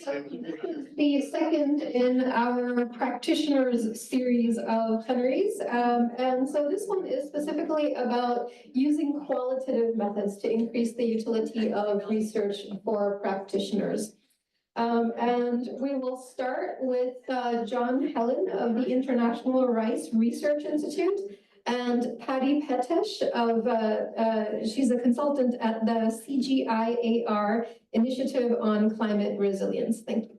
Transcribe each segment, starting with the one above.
So this is the second in our practitioners series of plenaries. And so this one is specifically about using qualitative methods to increase the utility of research for practitioners. And we will start with John Hellin of the International Rice Research Institute and Patti Petesch of, she's a consultant at the CGIAR Initiative on Climate Resilience. Thank you.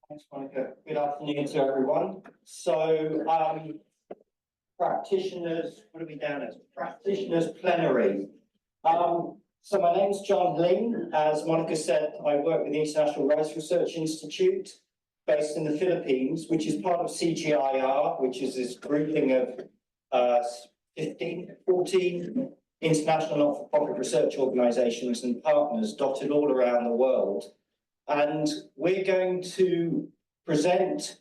Thanks, Monica. Good afternoon to everyone. So, practitioners, what are we down as? Practitioners plenary. So my name's John Hellin. As Monica said, I work with the International Rice Research Institute based in the Philippines, which is part of CGIAR, which is this grouping of 14 international not-for-profit research organizations and partners dotted all around the world. And we're going to present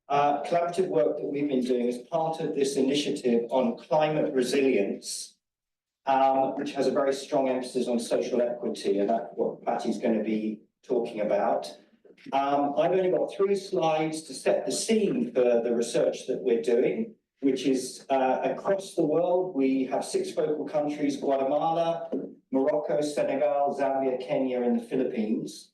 collaborative work that we've been doing as part of this initiative on climate resilience, which has a very strong emphasis on social equity, and that's what Patti's going to be talking about. I've only got 3 slides to set the scene for the research that we're doing, which is across the world. We have 6 focal countries: Guatemala, Morocco, Senegal, Zambia, Kenya, and the Philippines.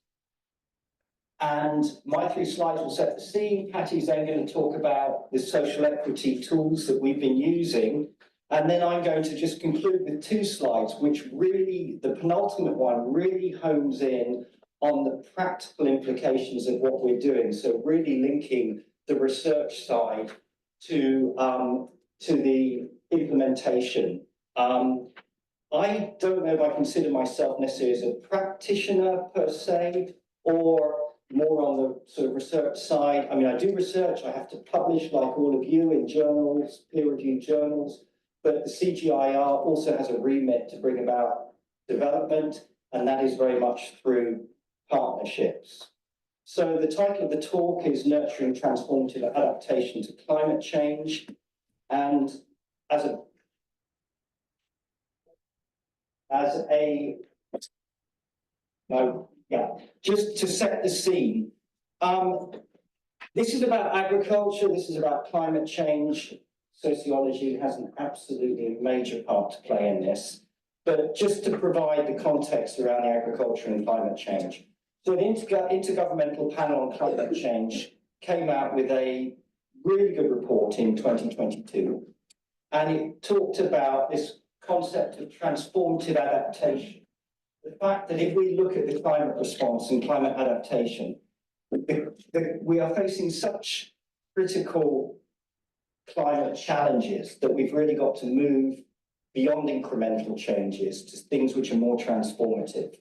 And my 3 slides will set the scene. Patti's then going to talk about the social equity tools that we've been using. And then I'm going to just conclude with 2 slides, which really, the penultimate one, really hones in on the practical implications of what we're doing. So really linking the research side to the implementation. I don't know if I consider myself necessarily as a practitioner per se, or more on the sort of research side. I mean, I do research, I have to publish like all of you in journals, peer-reviewed journals, but the CGIAR also has a remit to bring about development, and that is very much through partnerships. So the title of the talk is Nurturing Transformative Adaptation to Climate Change. And just to set the scene, this is about agriculture, this is about climate change. Sociology has an absolutely major part to play in this, but just to provide the context around the agriculture and climate change. So the Intergovernmental Panel on Climate Change came out with a really good report in 2022, and it talked about this concept of transformative adaptation. The fact that if we look at the climate response and climate adaptation, we are facing such critical climate challenges that we've really got to move beyond incremental changes to things which are more transformative.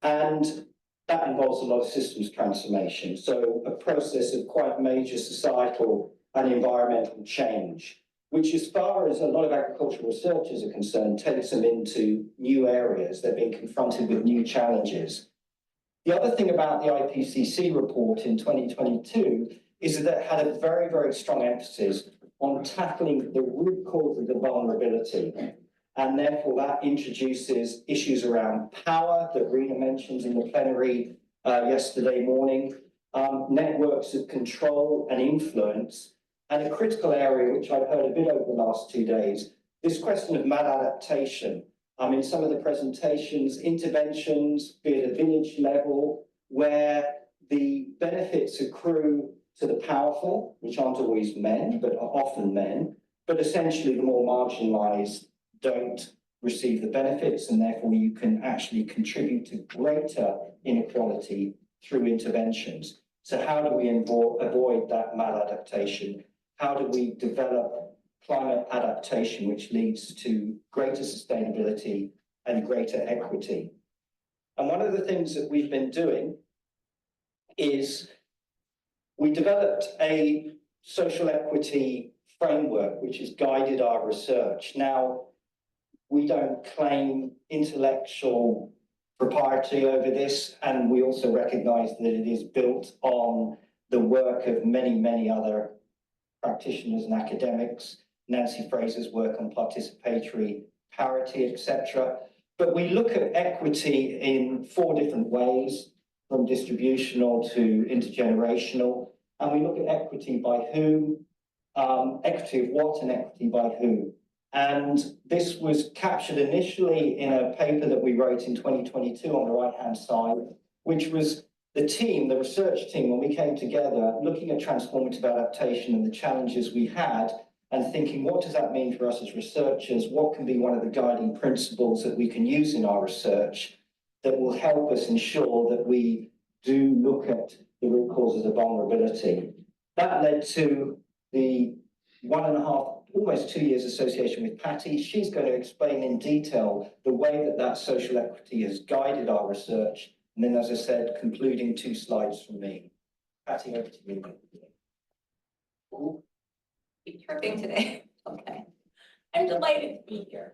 And that involves a lot of systems transformation. So a process of quite major societal and environmental change, which as far as a lot of agricultural researchers are concerned, takes them into new areas. They're being confronted with new challenges. The other thing about the IPCC report in 2022 is that it had a very, very strong emphasis on tackling the root cause of the vulnerability. And therefore that introduces issues around power that Rena mentioned in the plenary yesterday morning, networks of control and influence, and a critical area, which I've heard a bit over the last 2 days, this question of maladaptation. In some of the presentations, interventions, be it a village level, where the benefits accrue to the powerful, which aren't always men, but are often men, but essentially the more marginalized don't receive the benefits, and therefore you can actually contribute to greater inequality through interventions. So how do we avoid that maladaptation? How do we develop climate adaptation, which leads to greater sustainability and greater equity? And one of the things that we've been doing is we developed a social equity framework, which has guided our research. Now, we don't claim intellectual propriety over this, and we also recognize that it is built on the work of many, many other practitioners and academics, Nancy Fraser's work on participatory parity, etc. But we look at equity in 4 different ways, from distributional to intergenerational. And we look at equity by whom, equity of what and equity by whom. And this was captured initially in a paper that we wrote in 2022 on the right-hand side, which was the team, the research team, when we came together, looking at transformative adaptation and the challenges we had, and thinking, what does that mean for us as researchers? What can be one of the guiding principles that we can use in our research that will help us ensure that we do look at the root causes of vulnerability? That led to the 1.5, almost 2 years association with Patti. She's going to explain in detail the way that that social equity has guided our research. And then, as I said, concluding 2 slides from me. Patti, over to you. Be tripping today. Okay. I'm delighted to be here.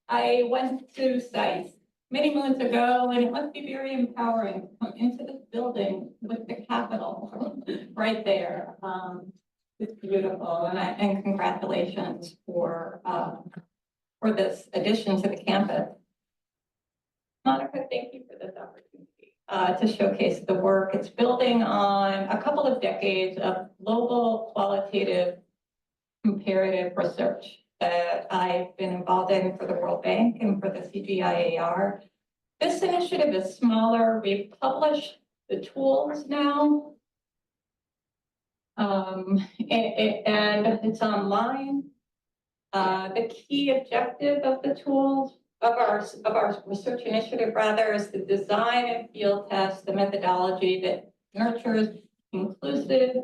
I went to SICE many moons ago, and it must be very empowering to come into this building with the Capitol right there. It's beautiful, and congratulations for this addition to the campus. Monica, thank you for this opportunity to showcase the work. It's building on a couple of decades of global qualitative comparative research that I've been involved in for the World Bank and for the CGIAR. This initiative is smaller. We've published the tools now, and it's online. The key objective of the tools, of our research initiative rather, is to design and field test the methodology that nurtures inclusive,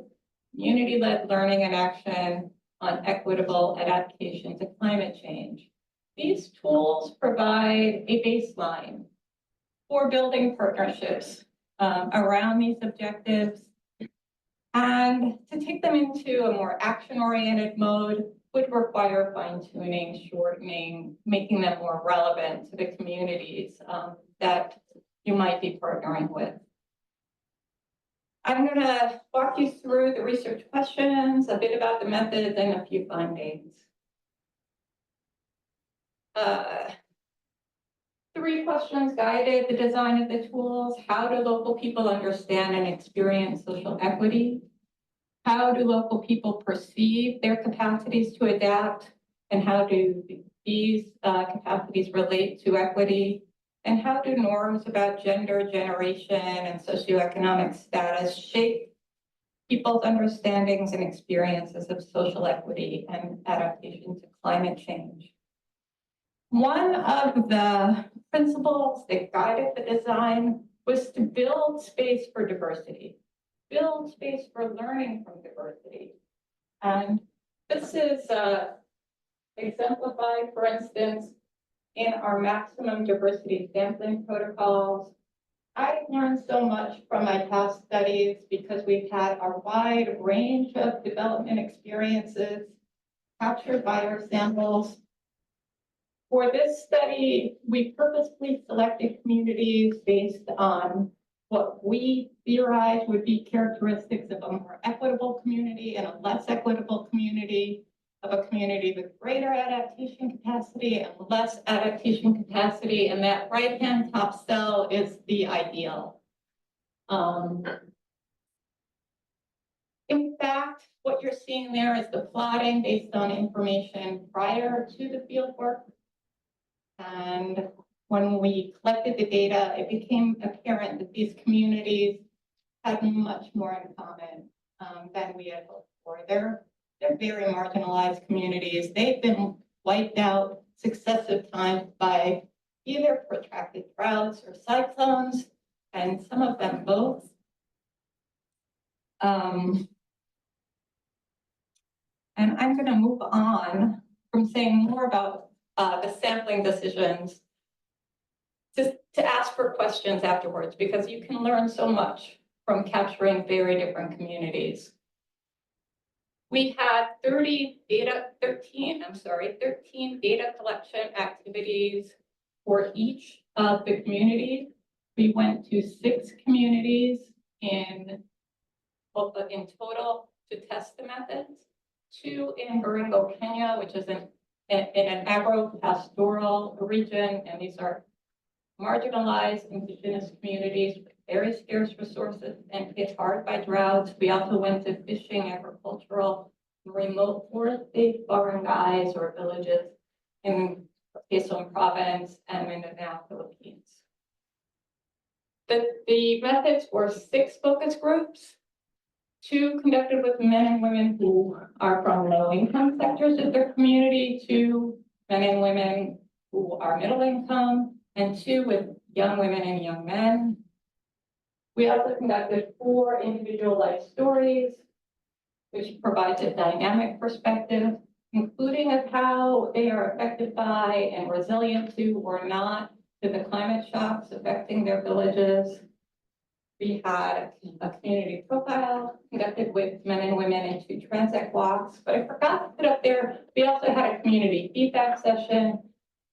community-led learning and action on equitable adaptation to climate change. These tools provide a baseline for building partnerships around these objectives, and to take them into a more action-oriented mode would require fine-tuning, shortening, making them more relevant to the communities that you might be partnering with. I'm going to walk you through the research questions, a bit about the methods, and a few findings. 3 questions guided the design of the tools. How do local people understand and experience social equity? How do local people perceive their capacities to adapt? And how do these capacities relate to equity? And how do norms about gender, generation, and socioeconomic status shape people's understandings and experiences of social equity and adaptation to climate change? One of the principles that guided the design was to build space for diversity, build space for learning from diversity. And this is exemplified, for instance, in our maximum diversity sampling protocols. I learned so much from my past studies because we've had a wide range of development experiences captured by our samples. For this study, we purposely selected communities based on what we theorized would be characteristics of a more equitable community and a less equitable community, of a community with greater adaptation capacity and less adaptation capacity, and that right-hand top cell is the ideal. In fact, what you're seeing there is the plotting based on information prior to the fieldwork. And when we collected the data, it became apparent that these communities had much more in common than we had hoped for. They're very marginalized communities. They've been wiped out successive times by either protracted droughts or cyclones, and some of them both. And I'm going to move on from saying more about the sampling decisions to ask for questions afterwards, because you can learn so much from capturing very different communities. We had 13 data collection activities for each of the communities. We went to 6 communities in total to test the methods. 2 in Baringo, Kenya, which is in an agro-pastoral region, and these are marginalized indigenous communities with very scarce resources and hit hard by droughts. We also went to fishing, agricultural, remote forest-based barangays or villages in Quezon province and Mindanao, Philippines. The methods were 6 focus groups, 2 conducted with men and women who are from low-income sectors of their community, 2 men and women who are middle income, and 2 with young women and young men. We also conducted 4 individual life stories, which provides a dynamic perspective, including of how they are affected by and resilient to or not to the climate shocks affecting their villages. We had a community profile conducted with men and women in 2 transect walks, but I forgot to put up there, we also had a community feedback session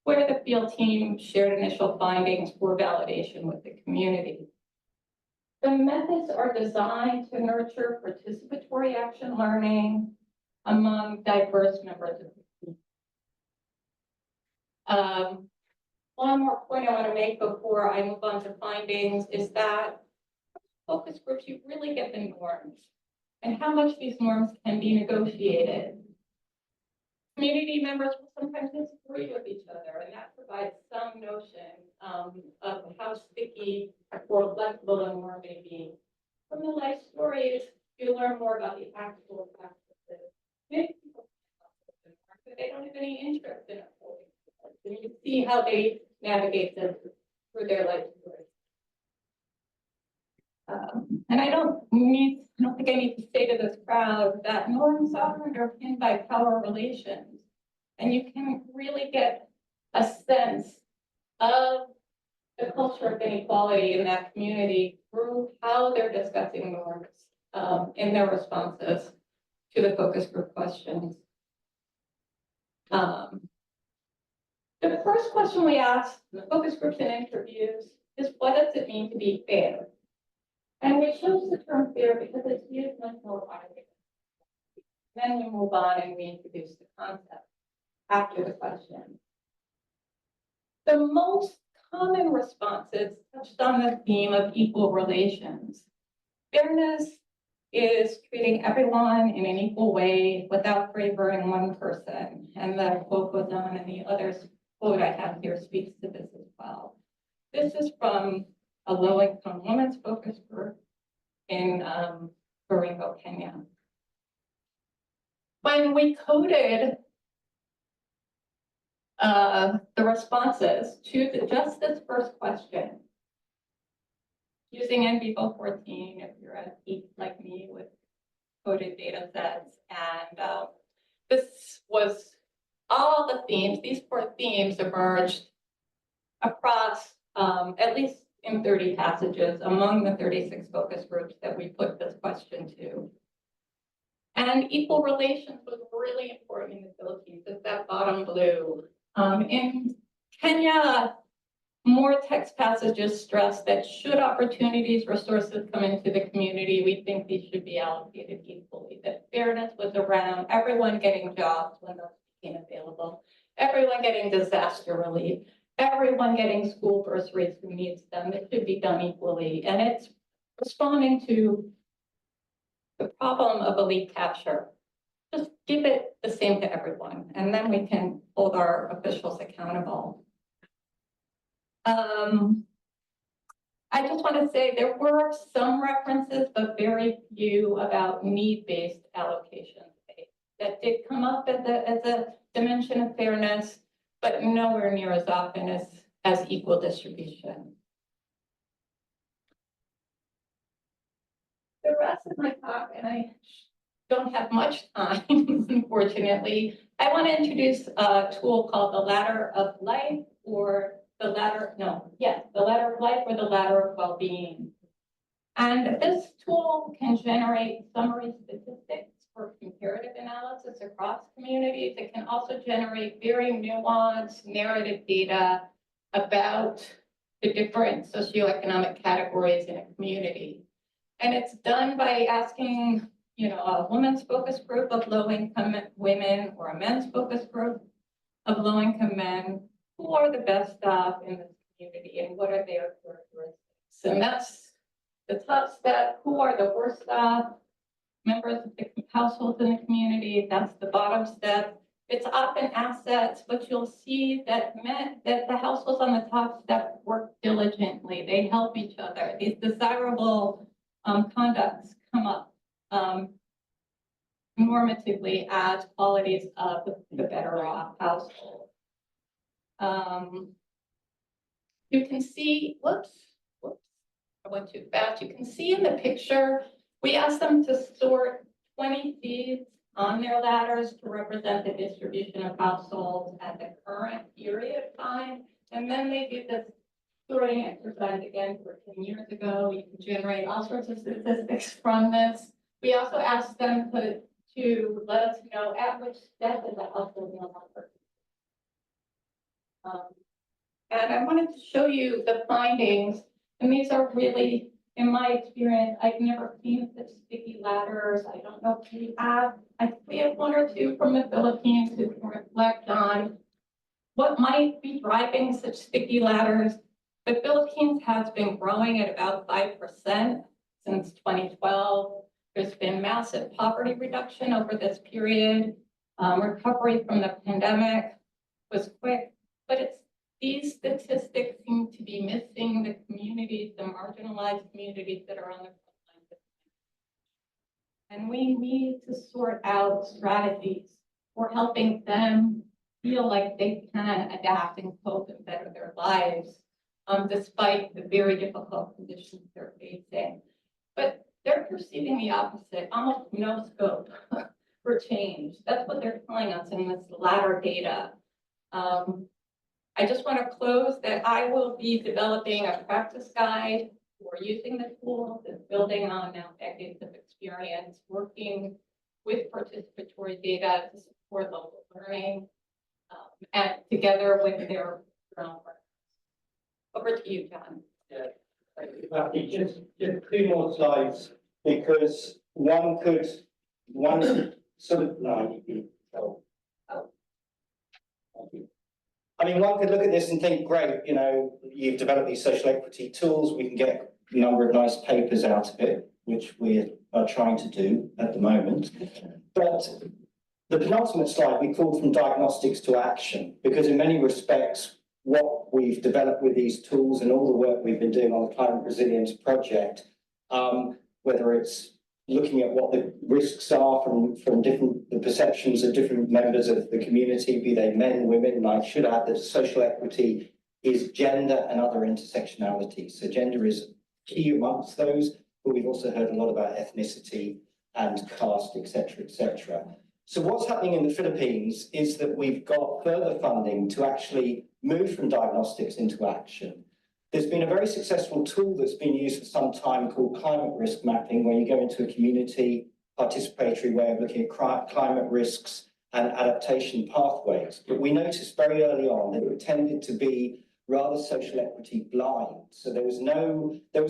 where the field team shared initial findings for validation with the community. The methods are designed to nurture participatory action learning among diverse members of the team. One more point I want to make before I move on to findings is that focus groups, you really get the norms and how much these norms can be negotiated. Community members will sometimes disagree with each other, and that provides some notion of how sticky or flexible a norm may be. From the life stories, you learn more about the actual practices. Many people but they don't have any interest in it. And you see how they navigate this through their life stories. And I don't think I need to say to this crowd that norms are underpinned by power relations. And you can really get a sense of the culture of inequality in that community through how they're discussing norms in their responses to the focus group questions. The first question we asked the focus groups and interviews is, what does it mean to be fair? And we chose the term fair because it's used much more widely. Then we move on and we introduce the concept after the question. The most common responses touched on the theme of equal relations. Fairness is treating everyone in an equal way without favoring one person. And the quote goes on, and the other quote I have here speaks to this as well. This is from a low-income women's focus group in Baringo, Kenya. When we coded the responses to just this first question, using NBVO 14, if you're a geek like me with coded data sets, and this was all the themes, these 4 themes emerged across at least in 30 passages among the 36 focus groups that we put this question to. And equal relations was really important in the Philippines. It's that bottom blue. In Kenya, more text passages stress that should opportunities, resources come into the community, we think these should be allocated equally. That fairness was around everyone getting jobs when those became available, everyone getting disaster relief, everyone getting school bursaries who needs them. It should be done equally. And it's responding to the problem of elite capture. Just give it the same to everyone, and then we can hold our officials accountable. I just want to say there were some references, but very few about need-based allocations that did come up as a dimension of fairness, but nowhere near as often as equal distribution. The rest of my talk, and I don't have much time, unfortunately, I want to introduce a tool called the Ladder of Life, or the ladder of life or the ladder of well-being. And this tool can generate summary statistics for comparative analysis across communities. It can also generate very nuanced narrative data about the different socioeconomic categories in a community. And it's done by asking, a women's focus group of low-income women or a men's focus group of low-income men, who are the best off in this community and what are their characteristics. And that's the top step. Who are the worst off members of the households in the community? That's the bottom step. It's often assets, but you'll see that the households on the top step work diligently. They help each other. These desirable conducts come up normatively as qualities of the better off household. You can see, whoops, I went too fast. You can see in the picture, we asked them to sort 20 feeds on their ladders to represent the distribution of households at the current period of time. And then they did this sorting exercise again 14 years ago. You can generate all sorts of statistics from this. We also asked them to let us know at which step in the household no longer. And I wanted to show you the findings. And these are really, in my experience, I've never seen such sticky ladders. I don't know if we have. I think we have one or two from the Philippines who can reflect on what might be driving such sticky ladders. The Philippines has been growing at about 5% since 2012. There's been massive poverty reduction over this period. Recovery from the pandemic was quick, but these statistics seem to be missing the communities, the marginalized communities that are on the front line. And we need to sort out strategies for helping them feel like they can adapt and cope and better their lives, despite the very difficult conditions they're facing. But they're perceiving the opposite, almost no scope for change. That's what they're telling us in this latter data. I just want to close that I will be developing a practice guide for using the tools and building on now decades of experience working with participatory data to support local learning and together with their own work. Over to you, John. Yeah, thank you, Patti. Just 2 more slides, because one sort of I mean, one could look at this and think, great, you know, you've developed these social equity tools, we can get a number of nice papers out of it, which we are trying to do at the moment. But the penultimate slide, we called from diagnostics to action, because in many respects, what we've developed with these tools and all the work we've been doing on the Climate Resilience Project, whether it's looking at what the risks are from the perceptions of different members of the community, be they men, women, and I should add that social equity is gender and other intersectionality. So gender is key amongst those, but we've also heard a lot about ethnicity and caste, etc., etc. So what's happening in the Philippines is that we've got further funding to actually move from diagnostics into action. There's been a very successful tool that's been used for some time called climate risk mapping, where you go into a community participatory way of looking at climate risks and adaptation pathways. But we noticed very early on that it tended to be rather social equity blind. So there was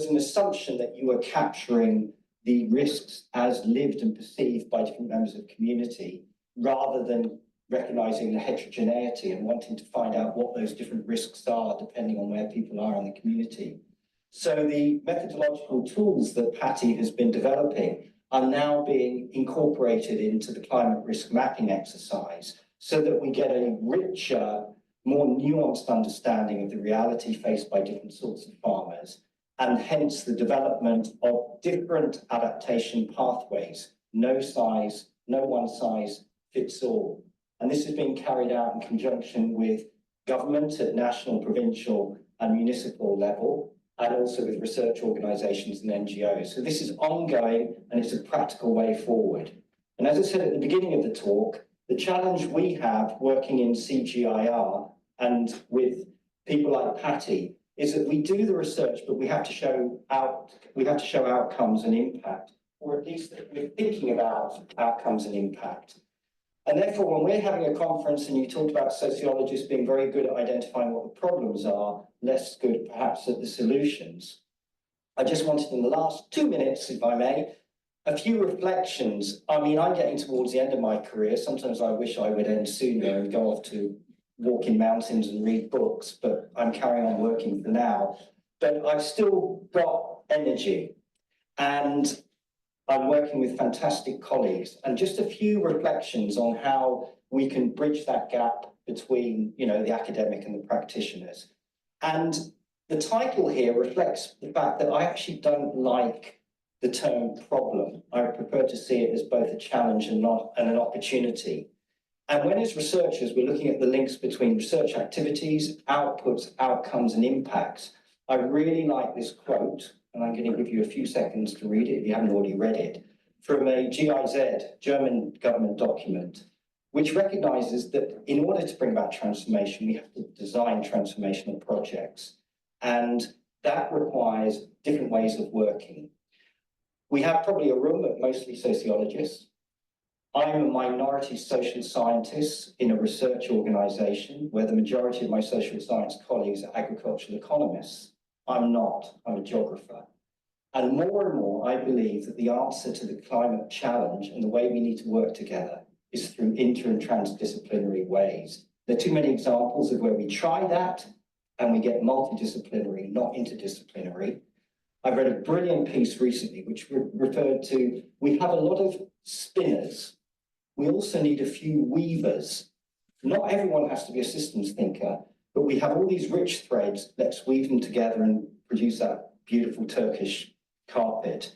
an assumption that you were capturing the risks as lived and perceived by different members of the community, rather than recognizing the heterogeneity and wanting to find out what those different risks are depending on where people are in the community. So the methodological tools that Patti has been developing are now being incorporated into the climate risk mapping exercise so that we get a richer, more nuanced understanding of the reality faced by different sorts of farmers, and hence the development of different adaptation pathways. No one size fits all. And this is being carried out in conjunction with government at national, provincial and municipal level, and also with research organisations and NGOs. So this is ongoing and it's a practical way forward. And as I said at the beginning of the talk, the challenge we have working in CGIAR and with people like Patti is that we do the research, but we have to show outcomes and impact, or at least that we're thinking about outcomes and impact. And therefore, when we're having a conference and you talked about sociologists being very good at identifying what the problems are, less good perhaps at the solutions, I just wanted in the last 2 minutes, if I may, a few reflections. I mean, I'm getting towards the end of my career. Sometimes I wish I would end sooner and go off to walk in mountains and read books, but I'm carrying on working for now. But I've still got energy, and I'm working with fantastic colleagues, and just a few reflections on how we can bridge that gap between, you know, the academic and the practitioners. And the title here reflects the fact that I actually don't like the term problem. I prefer to see it as both a challenge and an opportunity. And when as researchers, we're looking at the links between research activities, outputs, outcomes, and impacts, I really like this quote, and I'm going to give you a few seconds to read it if you haven't already read it, from a GIZ, German government document, which recognizes that in order to bring about transformation, we have to design transformational projects. And that requires different ways of working. We have probably a room of mostly sociologists. I'm a minority social scientist in a research organization where the majority of my social science colleagues are agricultural economists. I'm not, I'm a geographer. And more, I believe that the answer to the climate challenge and the way we need to work together is through inter and transdisciplinary ways. There are too many examples of where we try that and we get multidisciplinary, not interdisciplinary. I read a brilliant piece recently which referred to, we have a lot of spinners. We also need a few weavers. Not everyone has to be a systems thinker, but we have all these rich threads. Let's weave them together and produce that beautiful Turkish carpet.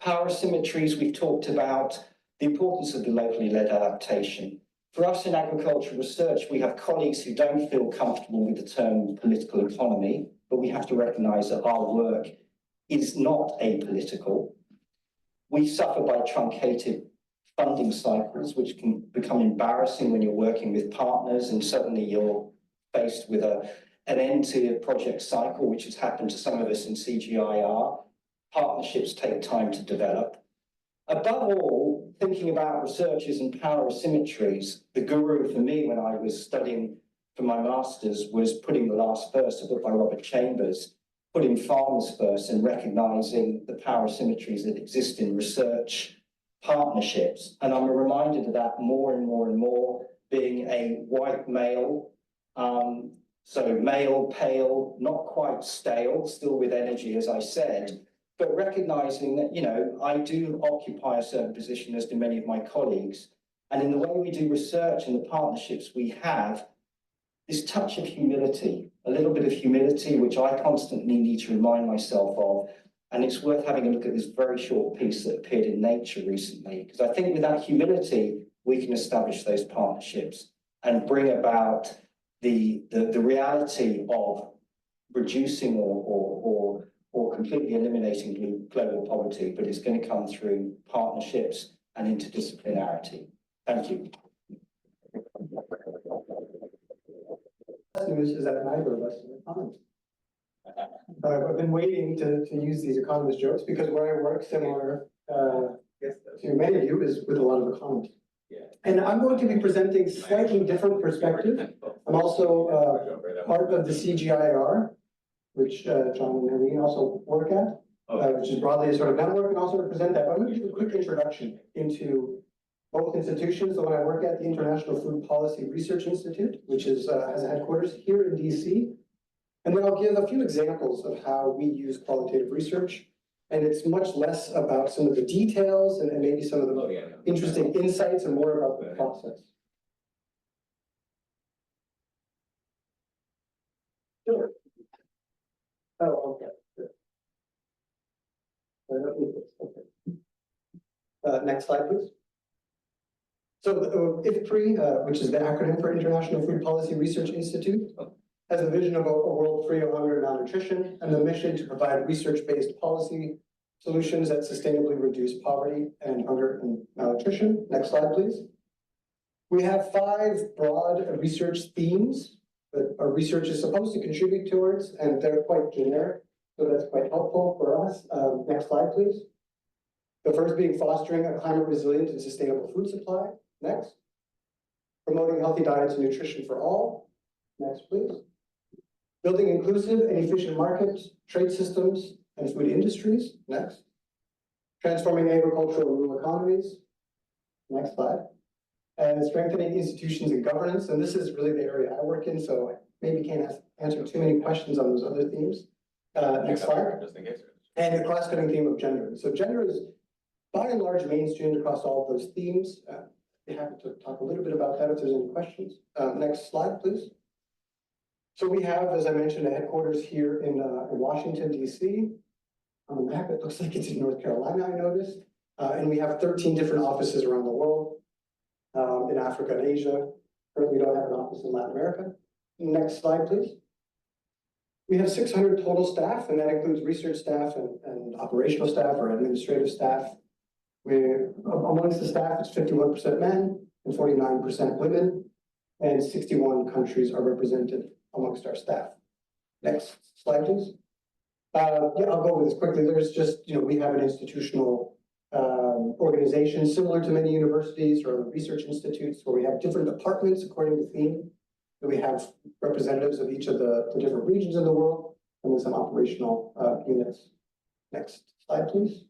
Power asymmetries, we've talked about the importance of the locally led adaptation. For us in agricultural research, we have colleagues who don't feel comfortable with the term political economy, but we have to recognize that our work is not apolitical. We suffer by truncated funding cycles, which can become embarrassing when you're working with partners, and suddenly you're faced with an end to a project cycle, which has happened to some of us in CGIAR. Partnerships take time to develop. Above all, thinking about researchers and power asymmetries, the guru for me when I was studying for my master's was Putting the Last First, a book by Robert Chambers, putting farmers first and recognizing the power asymmetries that exist in research partnerships. And I'm reminded of that more and more and more, being a white male, so male, pale, not quite stale, still with energy, as I said, but recognizing that, you know, I do occupy a certain position as do many of my colleagues. And in the way we do research and the partnerships we have, this touch of humility, a little bit of humility, which I constantly need to remind myself of. And it's worth having a look at this very short piece that appeared in Nature recently, because I think with that humility, we can establish those partnerships and bring about the reality of reducing or completely eliminating global poverty, but it's going to come through partnerships and interdisciplinarity. Thank you. News is that neither of us are economists. I've been waiting to use these economist jokes because where I work, similar to many of you, is with a lot of economists. And I'm going to be presenting slightly different perspective. I'm also part of the CGIAR, which John and Nehring also work at, which is broadly a sort of network, and also represent that. But I'm going to give a quick introduction into both institutions. The one I work at, the International Food Policy Research Institute, which is has a headquarters here in DC. And then I'll give a few examples of how we use qualitative research. And it's much less about some of the details and maybe some of the interesting insights and more about the process. Sure. Oh, okay. Good. I don't need this. Okay. Next slide, please. So the IFPRI, which is the acronym for International Food Policy Research Institute, has a vision of a world free of hunger and malnutrition, and the mission to provide research-based policy solutions that sustainably reduce poverty and hunger and malnutrition. Next slide, please. We have 5 broad research themes that our research is supposed to contribute towards, and they're quite generic, so that's quite helpful for us. Next slide, please. The first being fostering a climate resilient and sustainable food supply. Next. Promoting healthy diets and nutrition for all. Next, please. Building inclusive and efficient markets, trade systems, and food industries. Next. Transforming agricultural and rural economies. Next slide. and strengthening institutions and governance. And this is really the area I work in, so I maybe can't answer too many questions on those other themes. Next slide. And the cross-cutting theme of gender. So gender is by and large mainstreamed across all of those themes. Be happy to talk a little bit about that if there's any questions. Next slide, please. So we have, as I mentioned, a headquarters here in Washington, D.C. On the map, it looks like it's in North Carolina, I noticed. And we have 13 different offices around the world, in Africa and Asia. Currently, we don't have an office in Latin America. Next slide, please. We have 600 total staff, and that includes research staff and operational staff or administrative staff. Amongst the staff, it's 51% men and 49% women, and 61 countries are represented amongst our staff. Next slide, please. Yeah, I'll go over this quickly. There's just, we have an institutional organization similar to many universities or research institutes where we have different departments according to theme. We have representatives of each of the different regions in the world, and then some operational units. Next slide, please.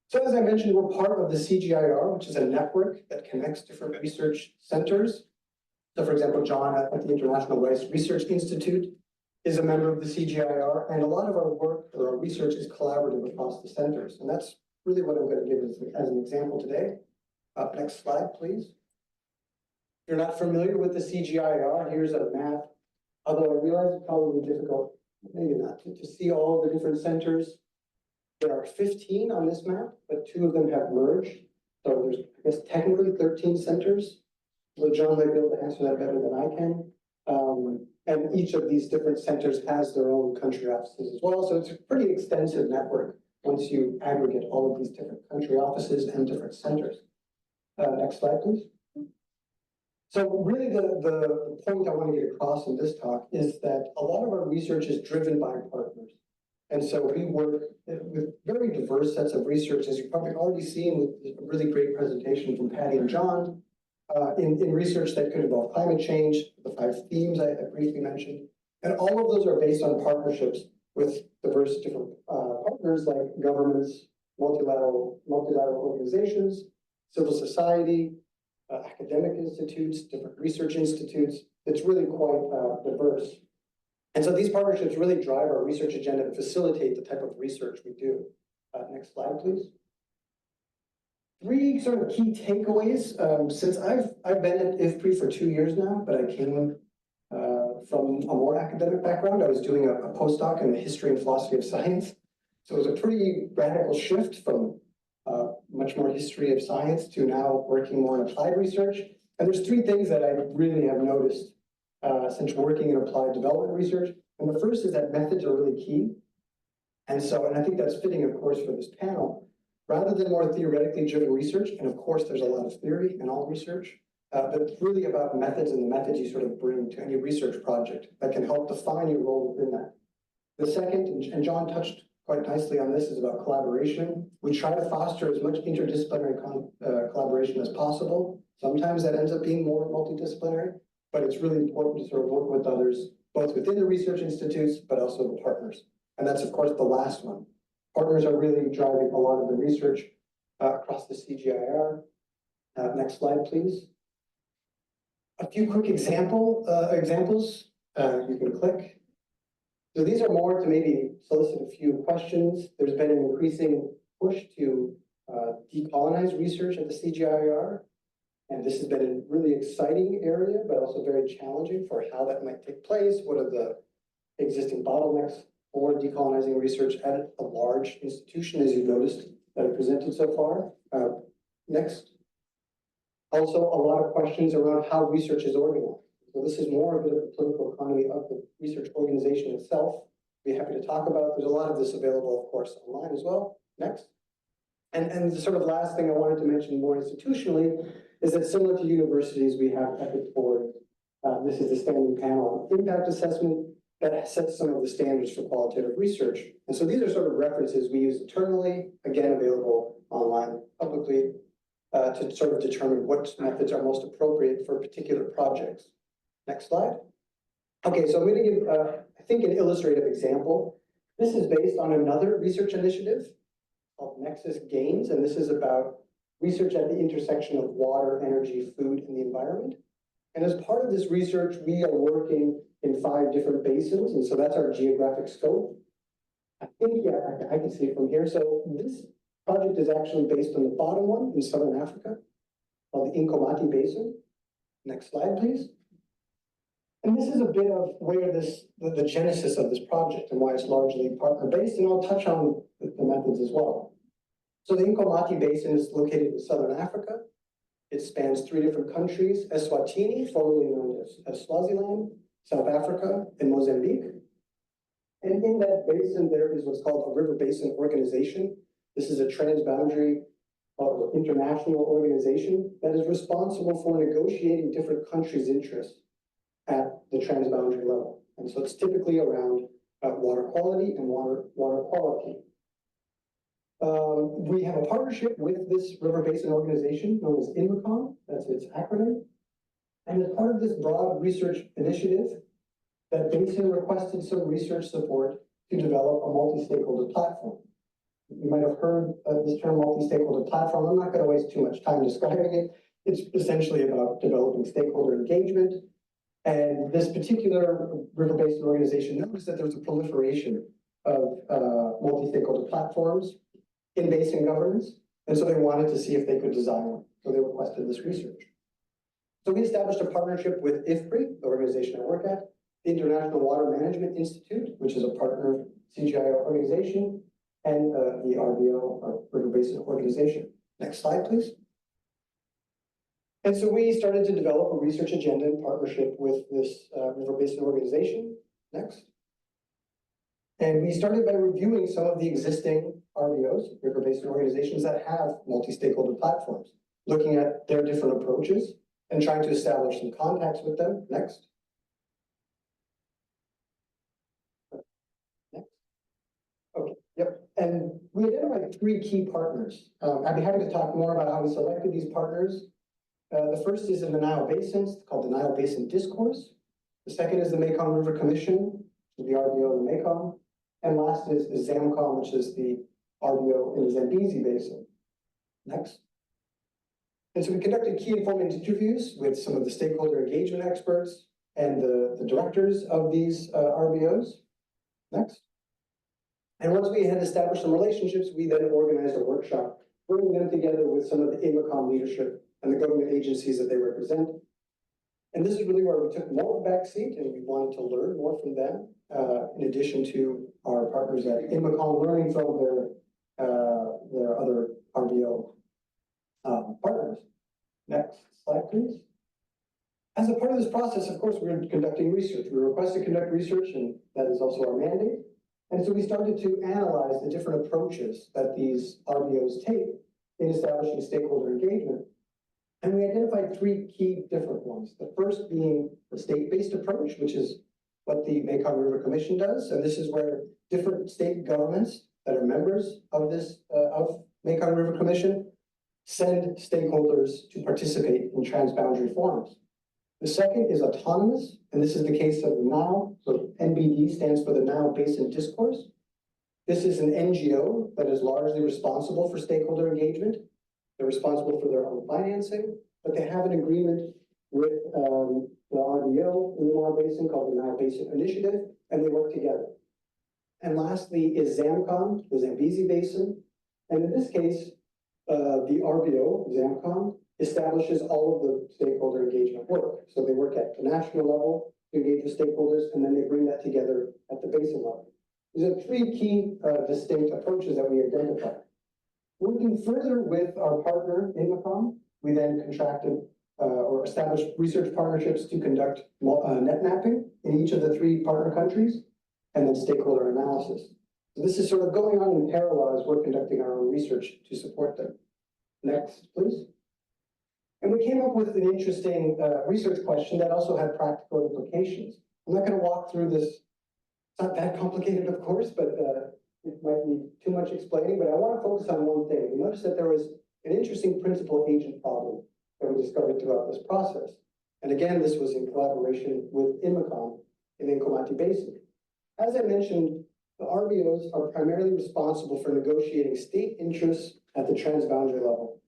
So as I mentioned, we're part of the CGIAR, which is a network that connects different research centers. So for example, John at the International Rice Research Institute is a member of the CGIAR, and a lot of our work or our research is collaborative across the centers. And that's really what I'm going to give as an example today. Next slide, please. If you're not familiar with the CGIAR, here's a map. Although I realize it's probably difficult, maybe not, to see all the different centers. There are 15 on this map, but 2 of them have merged. So there's, I guess, technically 13 centers. So John might be able to answer that better than I can. And each of these different centers has their own country offices as well. So it's a pretty extensive network once you aggregate all of these different country offices and different centers. Next slide, please. So really the point I want to get across in this talk is that a lot of our research is driven by partners. And so we work with very diverse sets of research, as you've probably already seen with a really great presentation from Patti and John, in research that could involve climate change, the 5 themes I briefly mentioned. And all of those are based on partnerships with diverse different partners like governments, multilateral organizations, civil society, academic institutes, different research institutes. It's really quite diverse. And so these partnerships really drive our research agenda and facilitate the type of research we do. Next slide, please. 3 sort of key takeaways. Since I've been at IFPRI for 2 years now, but I came from a more academic background. I was doing a postdoc in the history and philosophy of science. So it was a pretty radical shift from much more history of science to now working more in applied research. And there's 3 things that I really have noticed since working in applied development research. And the first is that methods are really key. And I think that's fitting, of course, for this panel. Rather than more theoretically driven research, and of course there's a lot of theory in all research, but it's really about methods and the methods you sort of bring to any research project that can help define your role within that. The second, and John touched quite nicely on this, is about collaboration. We try to foster as much interdisciplinary collaboration as possible. Sometimes that ends up being more multidisciplinary, but it's really important to sort of work with others, both within the research institutes, but also the partners. And that's, of course, the last one. Partners are really driving a lot of the research across the CGIAR. Next slide, please. A few quick examples you can click. So these are more to maybe solicit a few questions. There's been an increasing push to decolonize research at the CGIAR. And this has been a really exciting area, but also very challenging for how that might take place. What are the existing bottlenecks for decolonizing research at a large institution, as you've noticed that are presented so far? Next. Also, a lot of questions around how research is organized. So this is more a bit of the political economy of the research organization itself. Be happy to talk about. There's a lot of this available, of course, online as well. Next. And the sort of last thing I wanted to mention more institutionally is that similar to universities, we have ethics board. This is the standing panel impact assessment that sets some of the standards for qualitative research. And so these are sort of references we use internally, again, available online publicly, to sort of determine what methods are most appropriate for particular projects. Next slide. Okay, so I'm going to give, I think, an illustrative example. This is based on another research initiative called Nexus Gains, and this is about research at the intersection of water, energy, food, and the environment. And as part of this research, we are working in 5 different basins, and so that's our geographic scope. I think, yeah, I can see it from here. So this project is actually based on the bottom one in Southern Africa, called the Nkomathi Basin. Next slide, please. And this is a bit of where the genesis of this project and why it's largely partner-based, and I'll touch on the methods as well. So the Nkomathi Basin is located in Southern Africa. It spans 3 different countries: Eswatini, formerly known as Swaziland, South Africa, and Mozambique. And in that basin, there is what's called a river basin organization. This is a transboundary international organization that is responsible for negotiating different countries' interests at the transboundary level. And so it's typically around water quality and water quality. We have a partnership with this river basin organization known as INMACOM, that's its acronym. And as part of this broad research initiative, that basin requested some research support to develop a multi-stakeholder platform. You might have heard this term multi-stakeholder platform. I'm not going to waste too much time describing it. It's essentially about developing stakeholder engagement. And this particular river basin organization noticed that there was a proliferation of multi-stakeholder platforms in basin governance. And so they wanted to see if they could design one. So they requested this research. So we established a partnership with IFPRI, the organization I work at, the International Water Management Institute, which is a partner CGIAR organization, and the RBO, or River Basin Organization. Next slide, please. And so we started to develop a research agenda in partnership with this River Basin Organization. Next. And we started by reviewing some of the existing RBOs, River Basin Organizations, that have multi-stakeholder platforms, looking at their different approaches and trying to establish some contacts with them. Next. Okay, yep. And we identified 3 key partners. I'd be happy to talk more about how we selected these partners. The first is in the Nile Basin, it's called the Nile Basin Discourse. The second is the Mekong River Commission, the RBO in the Mekong. And last is ZAMCOM, which is the RBO in the Zambezi Basin. Next. And so we conducted key informant interviews with some of the stakeholder engagement experts and the directors of these RBOs. Next. And once we had established some relationships, we then organized a workshop, bringing them together with some of the INMACOM leadership and the government agencies that they represent. And this is really where we took more of a backseat, and we wanted to learn more from them, in addition to our partners at INMACOM learning from their other RBO partners. Next slide, please. As a part of this process, of course, we're conducting research. We were requested to conduct research, and that is also our mandate. And so we started to analyze the different approaches that these RBOs take in establishing stakeholder engagement. And we identified 3 key different ones. The first being the state-based approach, which is what the Mekong River Commission does. And this is where different state governments that are members of this of Mekong River Commission send stakeholders to participate in transboundary forums. The second is autonomous, and this is the case of the Nile. So NBD stands for the Nile Basin Discourse. This is an NGO that is largely responsible for stakeholder engagement. They're responsible for their own financing, but they have an agreement with the RBO in the Nile Basin called the Nile Basin Initiative, and they work together. And lastly is ZAMCOM, the Zambezi Basin. And in this case, the RBO, ZAMCOM, establishes all of the stakeholder engagement work. So they work at the national level to engage with stakeholders, and then they bring that together at the basin level. These are 3 key distinct approaches that we identified. Working further with our partner, INMACOM, we then contracted or established research partnerships to conduct net mapping in each of the 3 partner countries, and then stakeholder analysis. So this is sort of going on in parallel as we're conducting our own research to support them. Next, please. And we came up with an interesting research question that also had practical implications. I'm not going to walk through this. It's not that complicated, of course, but it might need too much explaining, but I want to focus on one thing. We noticed that there was an interesting principal agent problem that we discovered throughout this process. And again, this was in collaboration with INMACOM in the Nkomathi Basin. As I mentioned, the RBOs are primarily responsible for negotiating state interests at the transboundary level.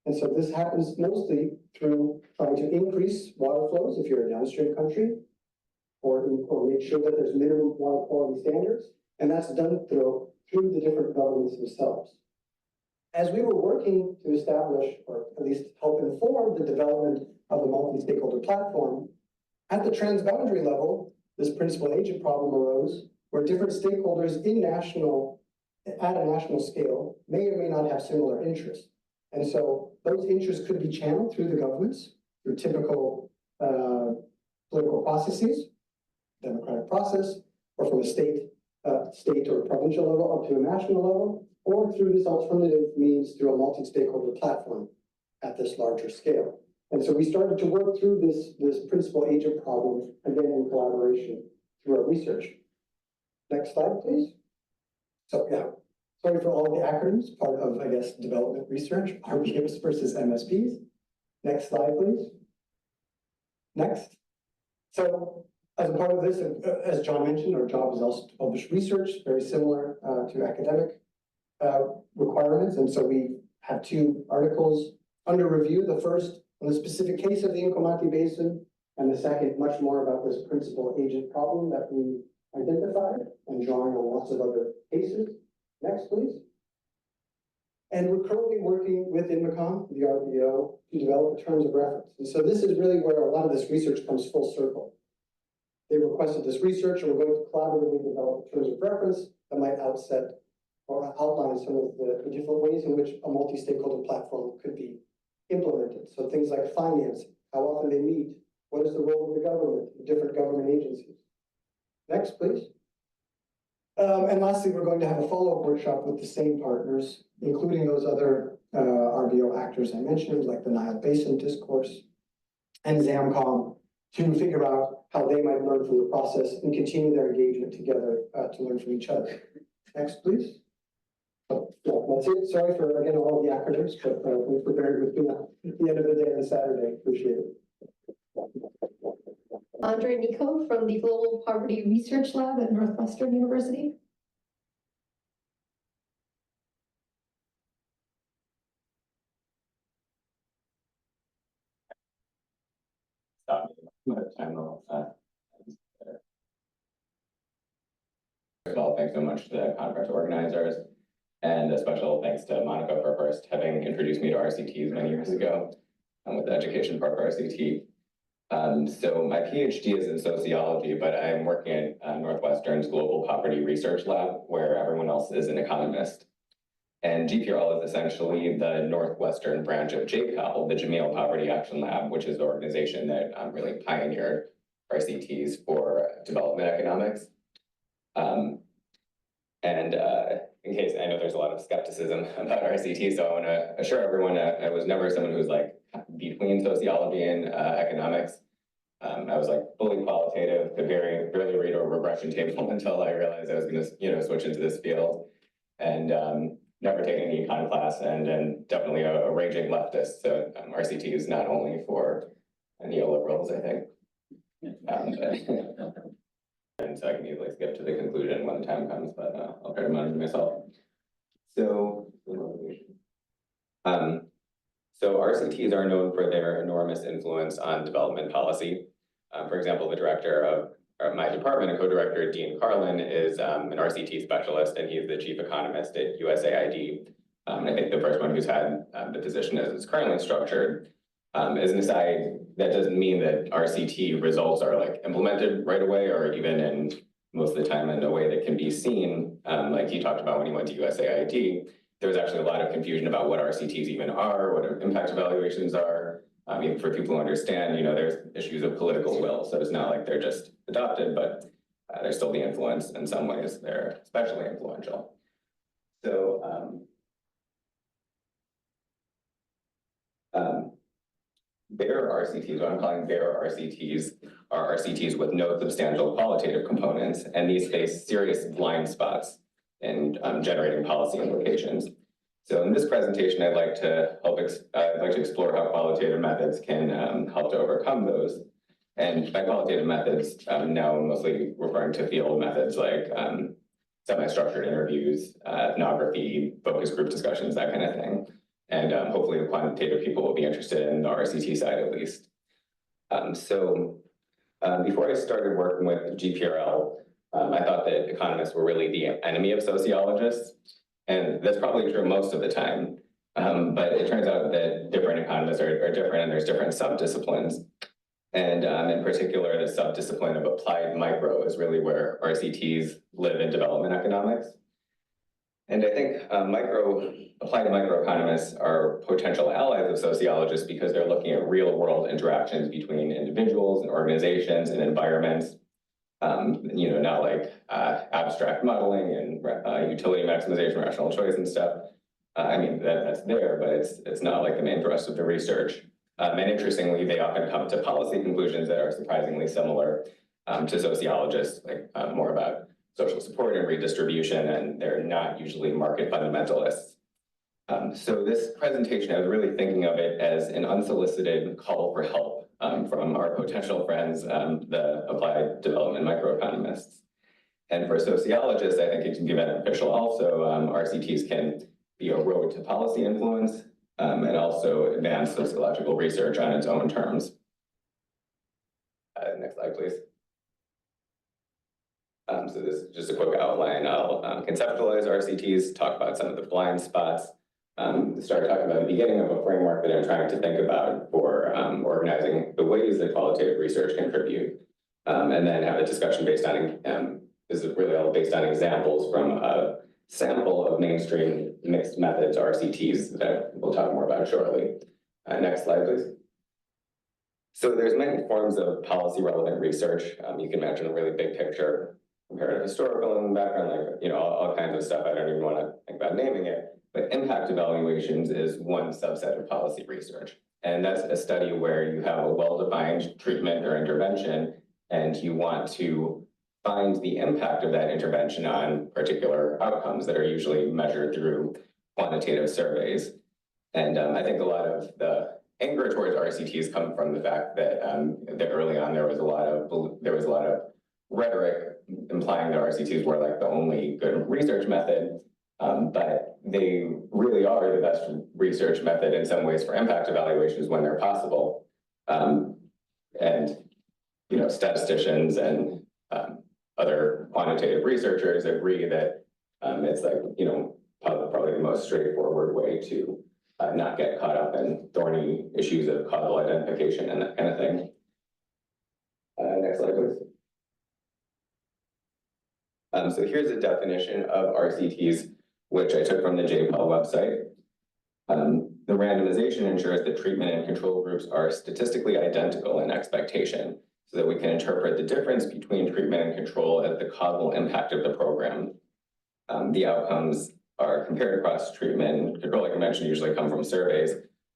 And so this happens mostly through trying to increase water flows if you're a downstream country, or make sure that there's minimum water quality standards. And that's done through the different governments themselves. As we were working to establish, or at least help inform the development of a multi-stakeholder platform, at the transboundary level, this principal agent problem arose, where different stakeholders at a national scale may or may not have similar interests. And so those interests could be channeled through the governments, through typical political processes, democratic process, or from a state or provincial level up to a national level, or through this alternative means through a multi-stakeholder platform at this larger scale. And so we started to work through this principal agent problem, again, in collaboration through our research. Next slide, please. So yeah, sorry for all the acronyms, part of, I guess, development research, RBOs versus MSPs. Next slide, please. Next. So as a part of this, as John mentioned, our job is also to publish research, very similar to academic requirements. And so we have 2 articles under review. The first on the specific case of the Nehring Basin, and the second much more about this principal agent problem that we identified and drawing on lots of other cases. Next, please. And we're currently working with INMCOM, the RBO, to develop terms of reference. And so this is really where a lot of this research comes full circle. They requested this research, and we're going to collaboratively develop terms of reference that might outset or outline some of the different ways in which a multi-stakeholder platform could be implemented. So things like financing, how often they meet, what is the role of the government, different government agencies. Next, please. And lastly, we're going to have a follow-up workshop with the same partners, including those other RBO actors I mentioned, like the Nile Basin Discourse and ZAMCOM, to figure out how they might learn from the process and continue their engagement together to learn from each other. Next, please. Oh, yeah, that's it. Sorry for, again, all the acronyms, but thanks for bearing with me at the end of the day on Saturday. Appreciate it. Nickow from the Global Poverty Research Lab at Northwestern University. First of all, thanks so much to the conference organizers, and a special thanks to Monica for first having introduced me to RCTs many years ago with the education part of RCT. So my PhD is in sociology, but I'm working at Northwestern's Global Poverty Research Lab, where everyone else is an economist. And GPRL is essentially the Northwestern branch of JPAL, the Jameel Poverty Action Lab, which is the organization that really pioneered RCTs for development economics. In case I know there's a lot of skepticism about RCT, so I want to assure everyone I was never someone who was like between sociology and economics. I was like fully qualitative, could barely read a regression table until I realized I was going to switch into this field, and never taken any econ class, and definitely a raging leftist. So RCT is not only for neoliberals, I think. And so I can easily skip to the conclusion when the time comes, but I'll try to monitor myself. So RCTs are known for their enormous influence on development policy. For example, the director of my department, a co-director, Dean Carlin, is an RCT specialist, and he's the chief economist at USAID. I think the first one who's had the position as it's currently structured. As an aside, that doesn't mean that RCT results are like implemented right away, or even in most of the time in a way that can be seen. Like he talked about when he went to USAID, there was actually a lot of confusion about what RCTs even are, what impact evaluations are. Even for people who understand, there's issues of political will. So it's not like they're just adopted, but there's still the influence in some ways. They're especially influential. So bare RCTs, what I'm calling bare RCTs, are RCTs with no substantial qualitative components, and these face serious blind spots in generating policy implications. So in this presentation, I'd like to explore how qualitative methods can help to overcome those. And by qualitative methods, now I'm mostly referring to field methods like semi-structured interviews, ethnography, focus group discussions, that kind of thing. And hopefully the quantitative people will be interested in the RCT side at least. Before I started working with GPRL, I thought that economists were really the enemy of sociologists. And that's probably true most of the time. But it turns out that different economists are different, and there's different subdisciplines. And in particular, the subdiscipline of applied micro is really where RCTs live in development economics. And I think applied microeconomists are potential allies of sociologists because they're looking at real world interactions between individuals and organizations and environments. Not like abstract modeling and utility maximization, rational choice and stuff. I mean, that's there, but it's not like the main thrust of the research. And interestingly, they often come to policy conclusions that are surprisingly similar to sociologists, like more about social support and redistribution, and they're not usually market fundamentalists. So this presentation, I was really thinking of it as an unsolicited call for help from our potential friends, the applied development microeconomists. And for sociologists, I think it can be beneficial also. RCTs can be a road to policy influence and also advance sociological research on its own terms. Next slide, please. So this is just a quick outline. I'll conceptualize RCTs, talk about some of the blind spots, start talking about the beginning of a framework that I'm trying to think about for organizing the ways that qualitative research contribute, and then have a discussion based on, this is really all based on examples from a sample of mainstream mixed methods RCTs that we'll talk more about shortly. Next slide, please. So there's many forms of policy relevant research. You can imagine a really big picture, comparative historical background, like, all kinds of stuff. I don't even want to think about naming it, but impact evaluations is one subset of policy research. And that's a study where you have a well-defined treatment or intervention, and you want to find the impact of that intervention on particular outcomes that are usually measured through quantitative surveys. And I think a lot of the anger towards RCTs come from the fact that, that early on there was a lot of rhetoric implying that RCTs were like the only good research method, but they really are the best research method in some ways for impact evaluations when they're possible. And statisticians and other quantitative researchers agree that it's like, probably the most straightforward way to not get caught up in thorny issues of causal identification and that kind of thing. Next slide, please. So here's a definition of RCTs, which I took from the JPL website. The randomization ensures that treatment and control groups are statistically identical in expectation, so that we can interpret the difference between treatment and control as the causal impact of the program. The outcomes are compared across treatment and control, like I mentioned, usually come from surveys.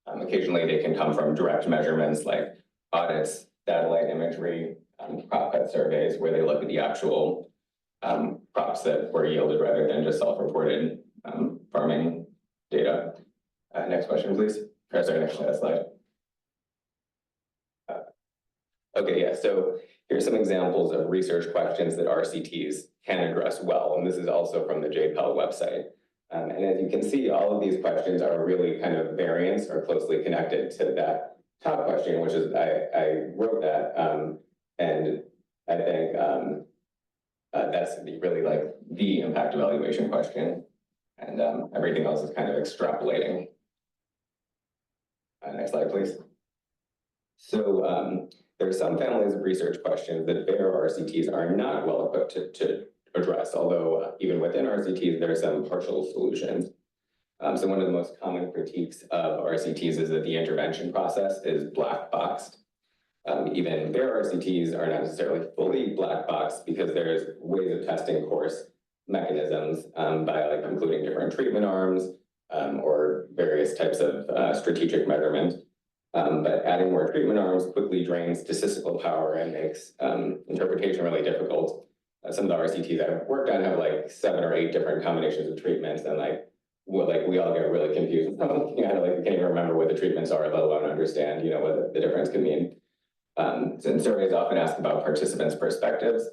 Occasionally they can come from direct measurements like audits, satellite imagery, crop cut surveys, where they look at the actual crops that were yielded rather than just self-reported farming data. Next question, please. Or sorry, next slide. Okay, yeah, so here's some examples of research questions that RCTs can address well, and this is also from the JPL website. And as you can see, all of these questions are really kind of variants or closely connected to that top question, which is, I wrote that, and I think that's really like the impact evaluation question, and everything else is kind of extrapolating. Next slide, please. So there are some families of research questions that bare RCTs are not well equipped to address, although even within RCTs, there are some partial solutions. So one of the most common critiques of RCTs is that the intervention process is black boxed. Even bare RCTs are not necessarily fully black boxed because there's ways of testing course mechanisms by like including different treatment arms or various types of strategic measurement. But adding more treatment arms quickly drains statistical power and makes interpretation really difficult. Some of the RCTs I've worked on have like 7 or 8 different combinations of treatments, and we all get really confused. We can't even remember what the treatments are, let alone understand, what the difference could mean. And surveys often ask about participants' perspectives,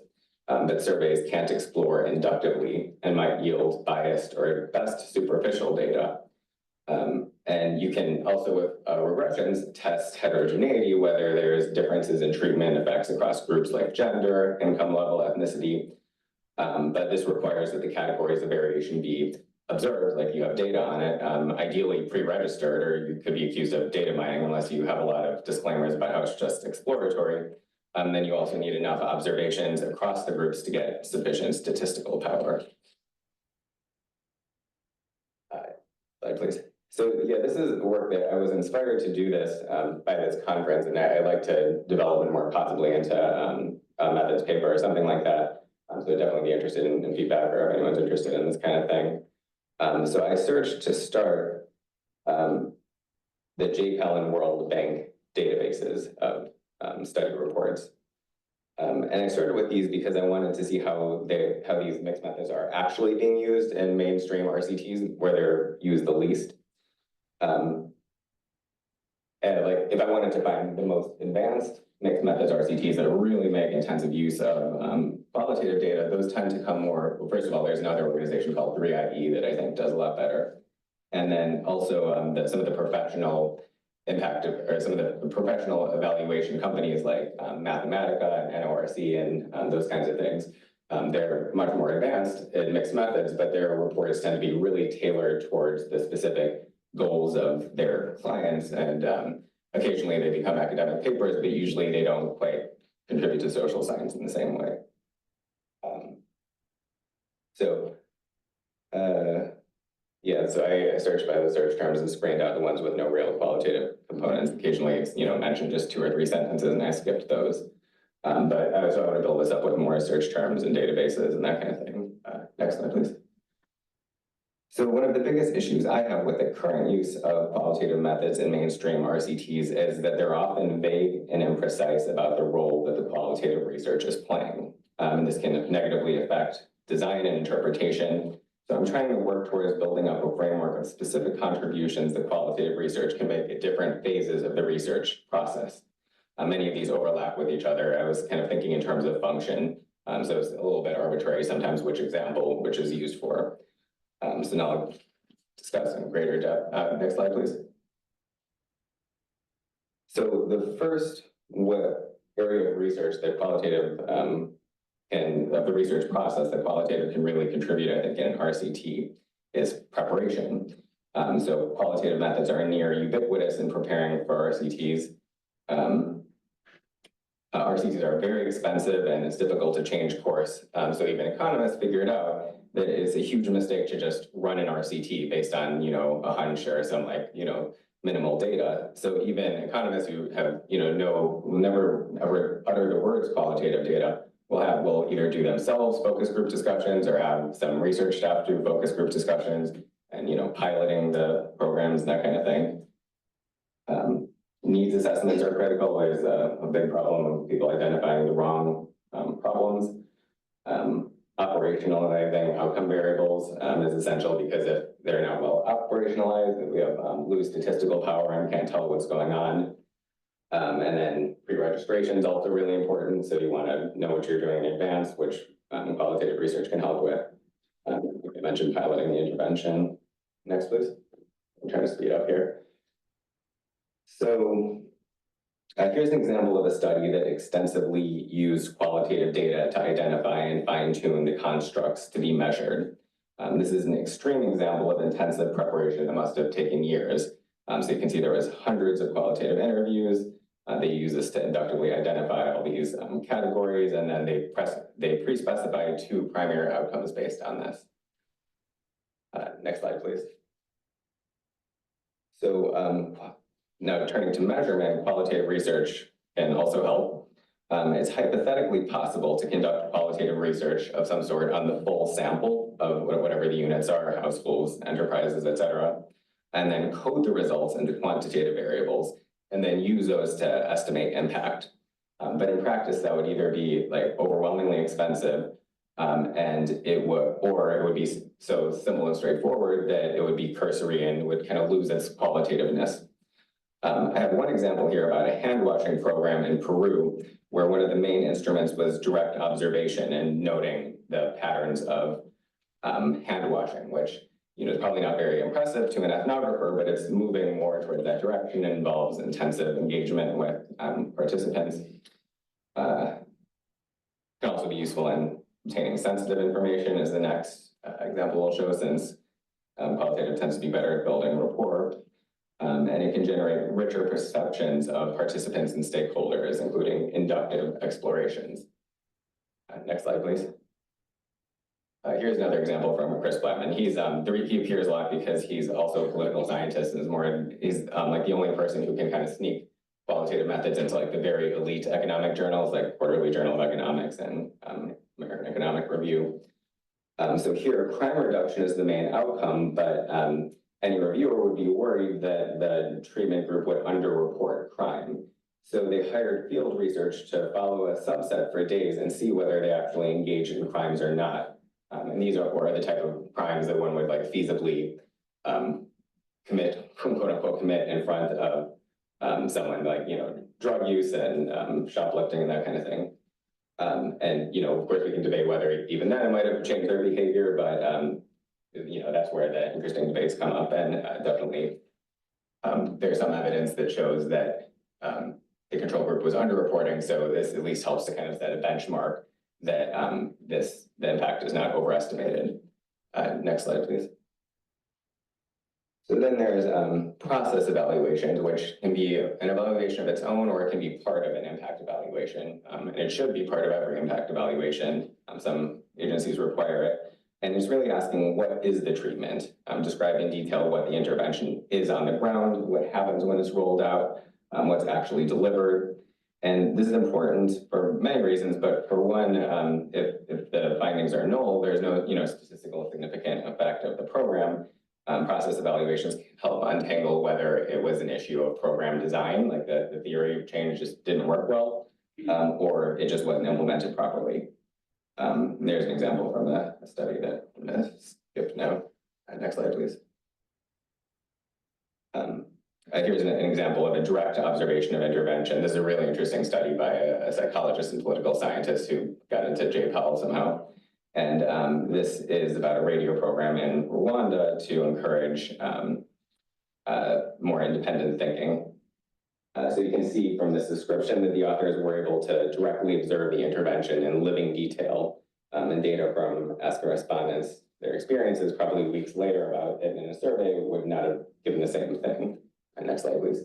but surveys can't explore inductively and might yield biased or at best superficial data. And you can also, with regressions, test heterogeneity, whether there's differences in treatment effects across groups like gender, income level, ethnicity. But this requires that the categories of variation be observed, like you have data on it, ideally pre-registered, or you could be accused of data mining unless you have a lot of disclaimers about how it's just exploratory. Then you also need enough observations across the groups to get sufficient statistical power. Slide, please. So yeah, this is work that I was inspired to do this by this conference, and I'd like to develop it more possibly into a methods paper or something like that. So definitely be interested in feedback, or if anyone's interested in this kind of thing. So I searched to start the Hellin World Bank databases of study reports. And I started with these because I wanted to see how these mixed methods are actually being used in mainstream RCTs, where they're used the least. And like, if I wanted to find the most advanced mixed methods RCTs that really make intensive use of qualitative data, those tend to come more, well, first of all, there's another organization called 3IE that I think does a lot better. And then also some of the professional impact or some of the professional evaluation companies like Mathematica and NORC and those kinds of things. They're much more advanced in mixed methods, but their reports tend to be really tailored towards the specific goals of their clients. And occasionally they become academic papers, but usually they don't quite contribute to social science in the same way. Yeah, so I searched by the search terms and screened out the ones with no real qualitative components. Occasionally it's, mentioned just 2 or 3 sentences, and I skipped those. But so I want to build this up with more search terms and databases and that kind of thing. Next slide, please. So one of the biggest issues I have with the current use of qualitative methods in mainstream RCTs is that they're often vague and imprecise about the role that the qualitative research is playing. And this can negatively affect design and interpretation. So I'm trying to work towards building up a framework of specific contributions that qualitative research can make at different phases of the research process. Many of these overlap with each other. I was kind of thinking in terms of function. So it's a little bit arbitrary sometimes which example which is used for. So now I'll discuss in greater depth. Next slide, please. So the first area of research that qualitative and of the research process that qualitative can really contribute, I think, in an RCT is preparation. So qualitative methods are near ubiquitous in preparing for RCTs. RCTs are very expensive and it's difficult to change course. So even economists figured out that it's a huge mistake to just run an RCT based on, a hunch or some minimal data. So even economists who have, never ever uttered the words qualitative data will either do themselves focus group discussions or have some research staff do focus group discussions and, piloting the programs and that kind of thing. Needs assessments are critical. There's a big problem of people identifying the wrong problems. Operationalizing outcome variables is essential because if they're not well operationalized, we have lose statistical power and can't tell what's going on. And then pre-registration is also really important. So you want to know what you're doing in advance, which qualitative research can help with. I mentioned piloting the intervention. Next, please. I'm trying to speed up here. So here's an example of a study that extensively used qualitative data to identify and fine-tune the constructs to be measured. This is an extreme example of intensive preparation that must have taken years. So you can see there was hundreds of qualitative interviews. They use this to inductively identify all these categories, and then they pre-specify 2 primary outcomes based on this. Next slide, please. So now turning to measurement, qualitative research can also help. It's hypothetically possible to conduct qualitative research of some sort on the full sample of whatever the units are, households, enterprises, et cetera, and then code the results into quantitative variables, and then use those to estimate impact. But in practice, that would either be overwhelmingly expensive, and it would be so simple and straightforward that it would be cursory and would kind of lose its qualitativeness. I have one example here about a hand washing program in Peru, where one of the main instruments was direct observation and noting the patterns of hand washing, which is probably not very impressive to an ethnographer, but it's moving more toward that direction and involves intensive engagement with participants. Can also be useful in obtaining sensitive information is the next example we'll show, since qualitative tends to be better at building rapport. And it can generate richer perceptions of participants and stakeholders, including inductive explorations. Next slide, please. Here's another example from Chris Blattman. He appears a lot because he's also a political scientist and he's like the only person who can kind of sneak qualitative methods into like the very elite economic journals, like Quarterly Journal of Economics and American Economic Review. So here, crime reduction is the main outcome, but any reviewer would be worried that the treatment group would underreport crime. So they hired field research to follow a subset for days and see whether they actually engage in crimes or not. And these are the type of crimes that one would like feasibly commit, quote unquote, commit in front of someone, like, drug use and shoplifting and that kind of thing. And, of course, we can debate whether even then it might have changed their behavior, but, that's where the interesting debates come up. And definitely there's some evidence that shows that the control group was underreporting. So this at least helps to kind of set a benchmark that the impact is not overestimated. Next slide, please. So then there's process evaluations, which can be an evaluation of its own, or it can be part of an impact evaluation. And it should be part of every impact evaluation. Some agencies require it. And it's really asking, what is the treatment? Describe in detail what the intervention is on the ground, what happens when it's rolled out, what's actually delivered. And this is important for many reasons, but for one, if the findings are null, there's no statistical significant effect of the program. Process evaluations can help untangle whether it was an issue of program design, like the theory of change just didn't work well, or it just wasn't implemented properly. There's an example from a study that I'm going to skip now. Next slide, please. Here's an example of a direct observation of intervention. This is a really interesting study by a psychologist and political scientist who got into J. Powell somehow. And this is about a radio program in Rwanda to encourage more independent thinking. So you can see from this description that the authors were able to directly observe the intervention in living detail, and data from asking respondents their experiences probably weeks later about it in a survey would not have given the same thing. Next slide, please.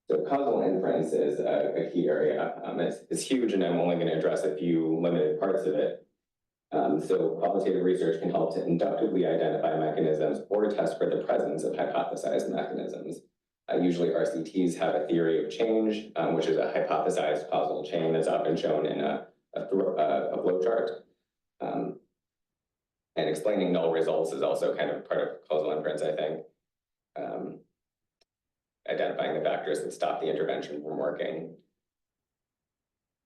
So causal inference is a key area. It's huge, and I'm only going to address a few limited parts of it. So qualitative research can help to inductively identify mechanisms or test for the presence of hypothesized mechanisms. Usually RCTs have a theory of change, which is a hypothesized causal chain that's often shown in a flowchart. And explaining null results is also kind of part of causal inference, I think. Identifying the factors that stop the intervention from working.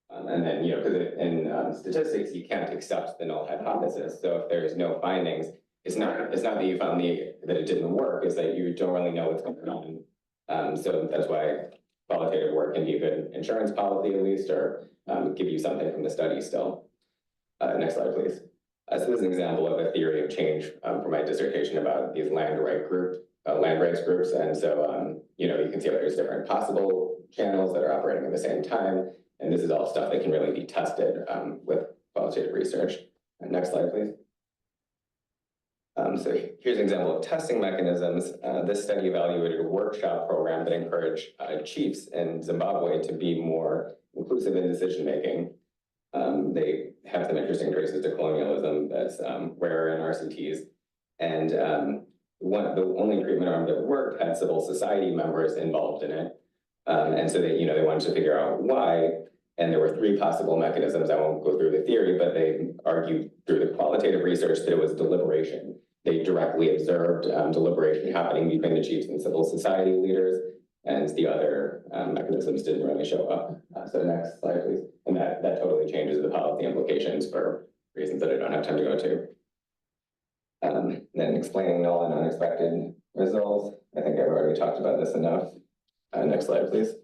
And then, because in statistics, you can't accept the null hypothesis. So if there's no findings, it's not that you found that it didn't work, it's that you don't really know what's going on. So that's why qualitative work can be a good insurance policy, at least, or give you something from the study still. Next slide, please. So this is an example of a theory of change for my dissertation about these land rights groups. And so, you can see how there's different possible channels that are operating at the same time. And this is all stuff that can really be tested with qualitative research. Next slide, please. So here's an example of testing mechanisms. This study evaluated a workshop program that encouraged chiefs in Zimbabwe to be more inclusive in decision-making. They have some interesting traces to colonialism that's rare in RCTs. And the only treatment arm that worked had civil society members involved in it. And so they wanted to figure out why. And there were three possible mechanisms. I won't go through the theory, but they argued through the qualitative research that it was deliberation. They directly observed deliberation happening between the chiefs and civil society leaders, and the other mechanisms didn't really show up. So next slide, please. And that totally changes the policy implications for reasons that I don't have time to go to. Then explaining null and unexpected results. I think I've already talked about this enough. Next slide, please.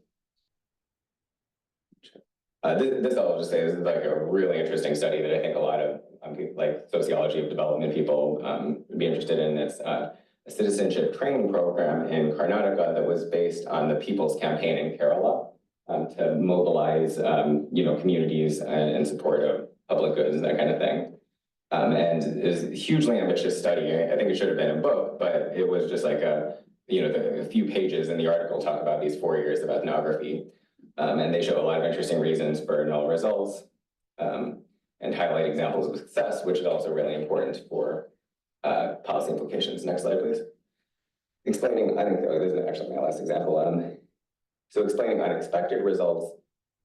This I'll just say, this is like a really interesting study that I think a lot of like sociology of development people would be interested in. It's a citizenship training program in Karnataka that was based on the People's Campaign in Kerala to mobilize, communities and support of public goods and that kind of thing. And it was a hugely ambitious study. I think it should have been a book, but it was just like a few pages in the article talk about these 4 years of ethnography. And they show a lot of interesting reasons for null results and highlight examples of success, which is also really important for policy implications. Next slide, please. Explaining, I think this is actually my last example. So explaining unexpected results,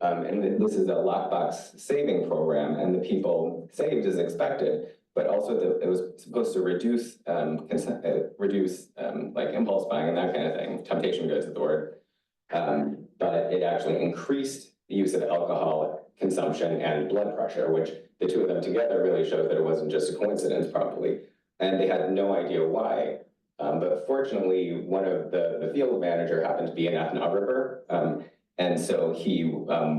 and this is a lockbox saving program, and the people saved as expected, but also it was supposed to reduce like impulse buying and that kind of thing. Temptation goods is the word. But it actually increased the use of alcohol consumption and blood pressure, which the two of them together really showed that it wasn't just a coincidence probably. And they had no idea why. But fortunately, one of the field manager happened to be an ethnographer. And so he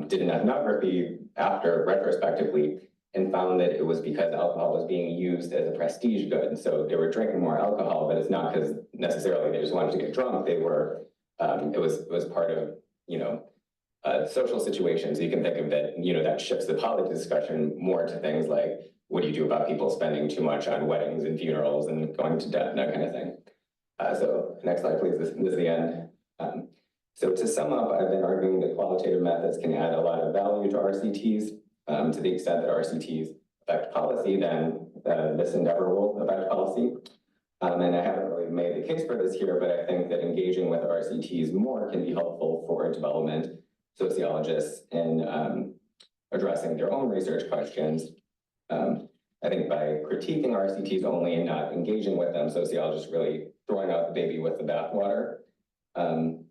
did an ethnography after retrospectively and found that it was because alcohol was being used as a prestige good. And so they were drinking more alcohol, but it's not because necessarily they just wanted to get drunk. They were, it was part of, social situations. You can think of that, that shifts the policy discussion more to things like, what do you do about people spending too much on weddings and funerals and going to debt and that kind of thing. So next slide, please. This is the end. So to sum up, I've been arguing that qualitative methods can add a lot of value to RCTs. To the extent that RCTs affect policy, then this endeavor will affect policy. And I haven't really made the case for this here, but I think that engaging with RCTs more can be helpful for development sociologists in addressing their own research questions. I think by critiquing RCTs only and not engaging with them, sociologists really throwing out the baby with the bathwater. And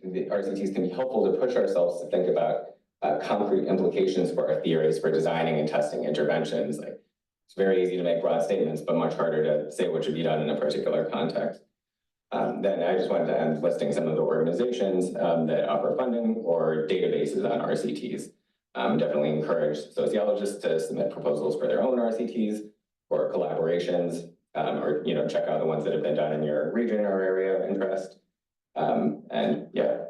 the RCTs can be helpful to push ourselves to think about concrete implications for our theories for designing and testing interventions. Like, it's very easy to make broad statements, but much harder to say what should be done in a particular context. Then I just wanted to end listing some of the organizations that offer funding or databases on RCTs. Definitely encourage sociologists to submit proposals for their own RCTs or collaborations, or check out the ones that have been done in your region or area of interest. And yeah,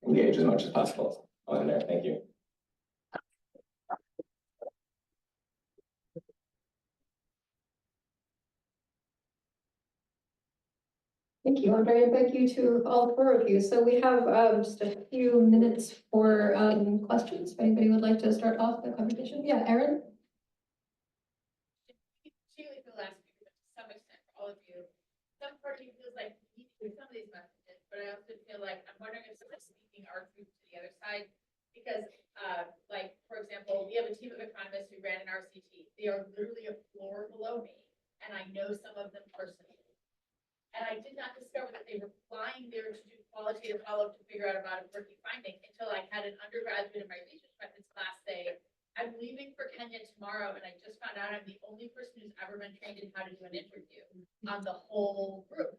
engage as much as possible on there. Thank you. Thank you, Andre, and thank you to all four of you. So we have just a few minutes for questions. If anybody would like to start off the conversation. Yeah, Erin? Particularly for the last speaker, but to some extent for all of you, some part of you feels like you need to do some of these messages, but I also feel like I'm wondering if someone's speaking our group to the other side, because like, for example, we have a team of economists who ran an RCT. They are literally a floor below me, and I know some of them personally. And I did not discover that they were flying there to do qualitative follow-up to figure out about a working finding until I had an undergraduate in my research methods class say, I'm leaving for Kenya tomorrow, and I just found out I'm the only person who's ever been trained in how to do an interview on the whole group.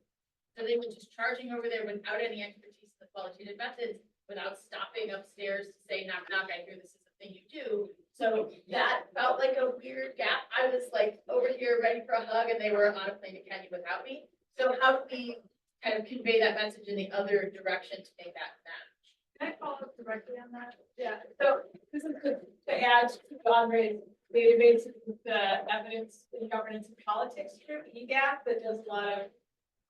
So they were just charging over there without any expertise in the qualitative methods, without stopping upstairs to say, knock, knock, I hear this is the thing you do. So that felt like a weird gap. I was like over here ready for a hug, and they were on a plane to Kenya without me. So how do we kind of convey that message in the other direction to make that match? Can I follow up directly on that? Yeah, so this is to add to Andre's database with the evidence in governance and politics group, EGAP, that does a lot of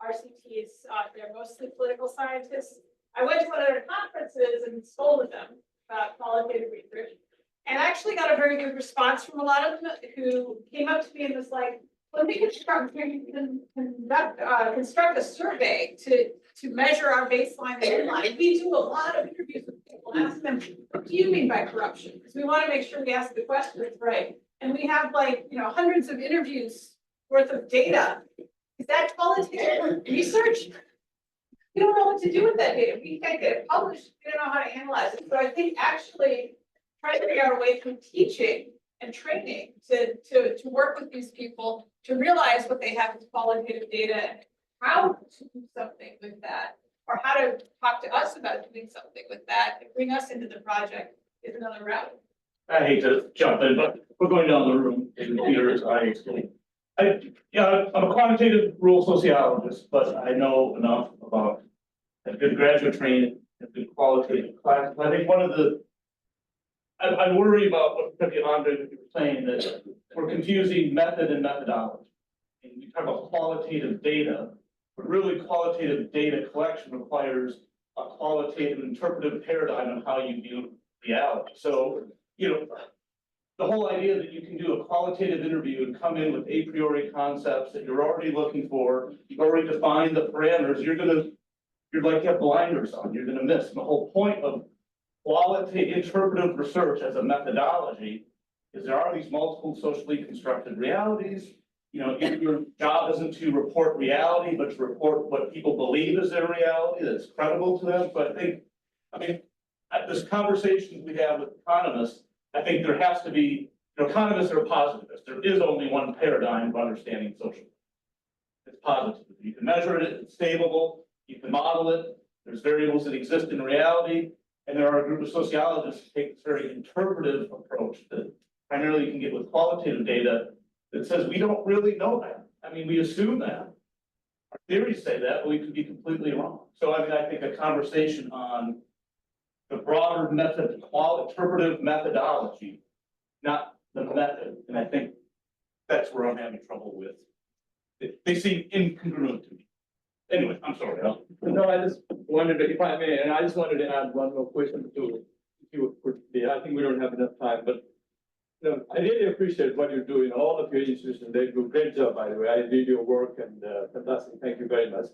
RCTs. They're mostly political scientists. I went to one of their conferences and scolded them about qualitative research, and I actually got a very good response from a lot of them who came up to me and was like, when we construct a survey to measure our baseline and inline, we do a lot of interviews with people, ask them, what do you mean by corruption? Because we want to make sure we ask the questions right. And we have hundreds of interviews worth of data. Is that qualitative research? We don't know what to do with that data. We can't get it published. We don't know how to analyze it. So I think actually trying to figure out a way through teaching and training to work with these people to realize what they have as qualitative data and how to do something with that, or how to talk to us about doing something with that and bring us into the project is another route. I hate to jump in, but we're going down the room in Peter's I'm a quantitative rural sociologist, but I know enough about a good graduate training and good qualitative classes. I think one of the, I worry about what Patti Andre was saying, that we're confusing method and methodology. And we talk about qualitative data, but really qualitative data collection requires a qualitative interpretive paradigm on how you view reality. So, the whole idea that you can do a qualitative interview and come in with a priori concepts that you're already looking for, you've already defined the parameters, you're like you have blinders on, you're gonna miss. And the whole point of qualitative interpretive research as a methodology is there are these multiple socially constructed realities. Your job isn't to report reality, but to report what people believe is their reality that's credible to them. So this conversations we have with economists, I think there has to be, economists are positivists. There is only one paradigm of understanding social. It's positive. You can measure it, it's stable, you can model it, there's variables that exist in reality, and there are a group of sociologists who take this very interpretive approach that primarily you can get with qualitative data that says we don't really know that. We assume that. Our theories say that, but we could be completely wrong. So I think a conversation on the broader method, interpretive methodology, not the method. And I think that's where I'm having trouble with. They seem incongruent to me. Anyway, I'm sorry. No, I just wanted to, if I may, and I just wanted to add one more question to, if you would be, I think we don't have enough time, but I really appreciate what you're doing. All of your institutions, they do a great job, by the way. I read your work and fantastic. Thank you very much.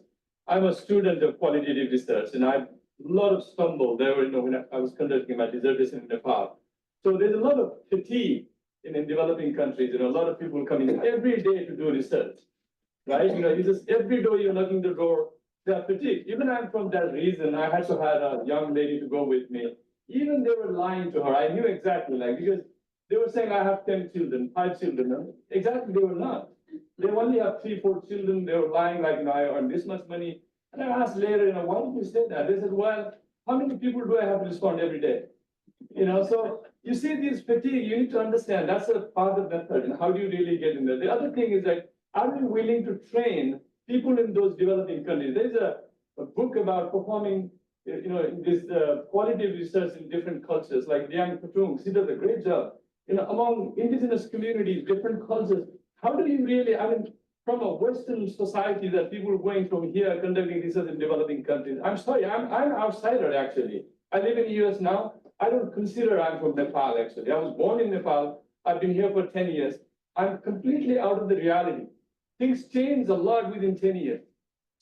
I'm a student of qualitative research, and I've a lot of stumble there, when I was conducting my dissertation in Nepal. So there's a lot of fatigue in developing countries, a lot of people coming every day to do research, right? You just every day you're knocking the door, they're fatigued. Even I'm from that reason, I had to have a young lady to go with me. Even they were lying to her. I knew exactly, because they were saying I have 10 children, 5 children. Exactly, they were not. They only have 3, 4 children. They were lying I earn this much money. And I asked later, why did you say that? They said, well, how many people do I have to respond every day? So you see this fatigue, you need to understand that's a part of the method. And how do you really get in there? The other thing is that, are you willing to train people in those developing countries? There's a book about performing, this qualitative research in different cultures, like Liang Patung. She does a great job. Among indigenous communities, different cultures, how do you really, from a Western society that people are going from here conducting research in developing countries. I'm sorry, I'm an outsider actually. I live in the US now. I don't consider I'm from Nepal actually. I was born in Nepal. I've been here for 10 years. I'm completely out of the reality. Things change a lot within 10 years.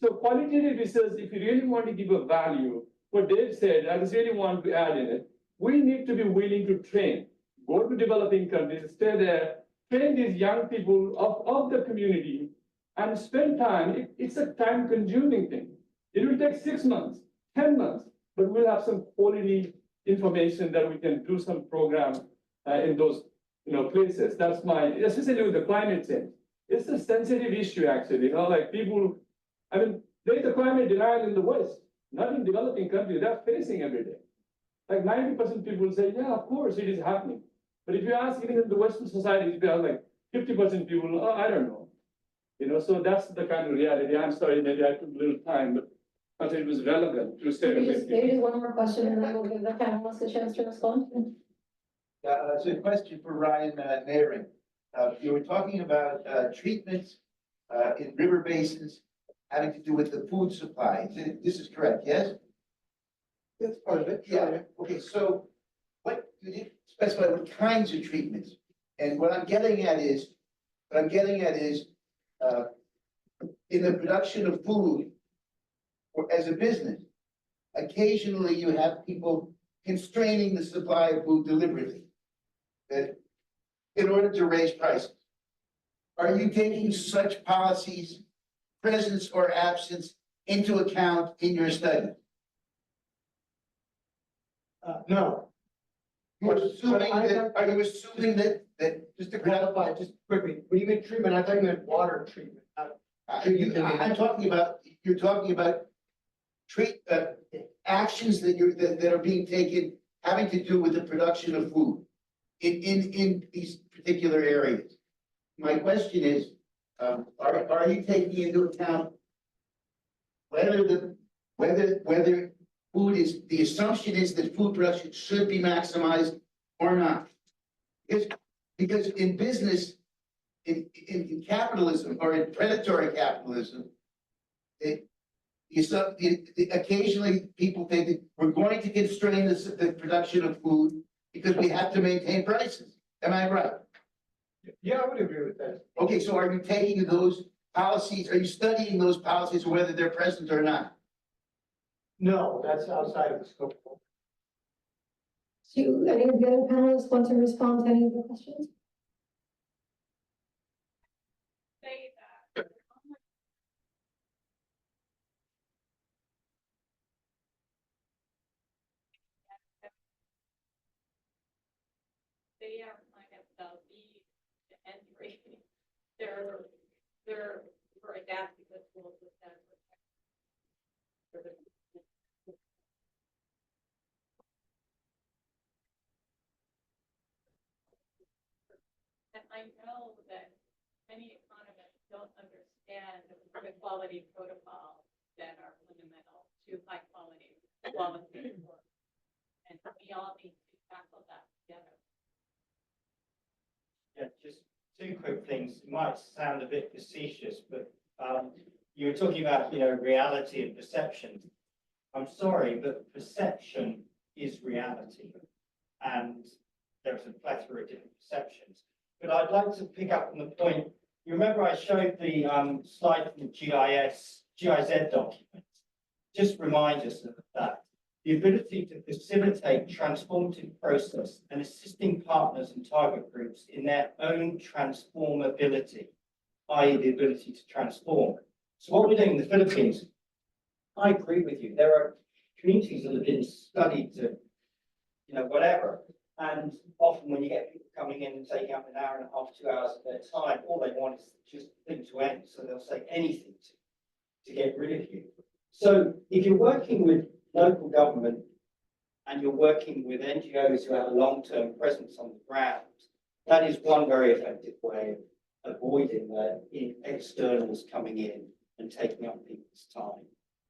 So qualitative research, if you really want to give a value, what Dave said, I just really want to add in it, we need to be willing to train. Go to developing countries, stay there, train these young people of the community, and spend time. It's a time-consuming thing. It will take 6 months, 10 months, but we'll have some quality information that we can do some program in those places. That's especially with the climate change. It's a sensitive issue actually. People, there's a climate denial in the West, not in developing countries. They're facing every day. 90% people say, yeah, of course it is happening. But if you ask even in the Western society, if you have 50% people, oh, I don't know. So that's the kind of reality. I'm sorry, maybe I took a little time, but I think it was relevant to say. Maybe just one more question, and then we'll give the panelists a chance to respond. It's a question for Ryan Nehring. You were talking about treatments in river basins having to do with the food supply. This is correct, yes? That's part of it. Yeah. Okay, so you didn't specify what kinds of treatments. And what I'm getting at is, in the production of food, or as a business, occasionally you have people constraining the supply of food deliberately, that in order to raise prices. Are you taking such policies, presence or absence, into account in your study? No. Are you assuming that Just to clarify, just quickly, when you mean treatment, I thought you meant water treatment. you're talking about actions that are being taken having to do with the production of food. in these particular areas. My question is, are you taking into account whether food is, the assumption is that food production should be maximized or not? Because in business, in capitalism or in predatory capitalism, occasionally people think that we're going to constrain the production of food because we have to maintain prices. Am I right? Yeah, I would agree with that. Okay, so are you taking those policies, are you studying those policies, whether they're present or not? No, that's outside of the scope. Do any of the other panelists want to respond to any of the questions? Say that. They are kind of the lead entry. They're for adapting the school system. And I know that many economists don't understand the quality protocols that are fundamental to high quality work. And we all need to tackle that together. Yeah, just two quick things. It might sound a bit facetious, but you were talking about, reality and perception. I'm sorry, but perception is reality. And there's a plethora of different perceptions. But I'd like to pick up on the point. You remember I showed the slide from the GIS document. Just remind us of that. The ability to facilitate transformative process and assisting partners and target groups in their own transformability, i.e. the ability to transform. So what we're doing in the Philippines, I agree with you. There are communities that have been studied to, whatever. And often when you get people coming in and taking up 1.5 hours, 2 hours of their time, all they want is just the thing to end. So they'll say anything to get rid of you. So if you're working with local government and you're working with NGOs who have a long-term presence on the ground, that is one very effective way of avoiding the externals coming in and taking up people's time.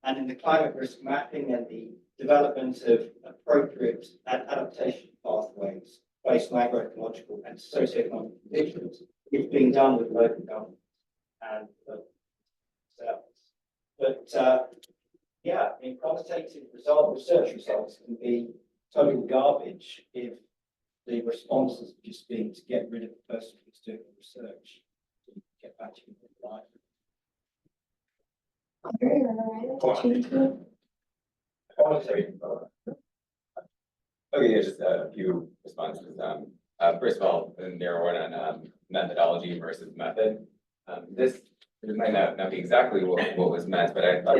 And in the climate risk mapping and the development of appropriate adaptation pathways based on agroecological and socioeconomic conditions, it's being done with local government and themselves. But yeah, quantitative research results can be total garbage if the response has just been to get rid of the person who's doing the research to get back to your life. Okay, yeah, just a few responses. First of all, the narrow one on methodology versus method. This might not be exactly what was meant, but I thought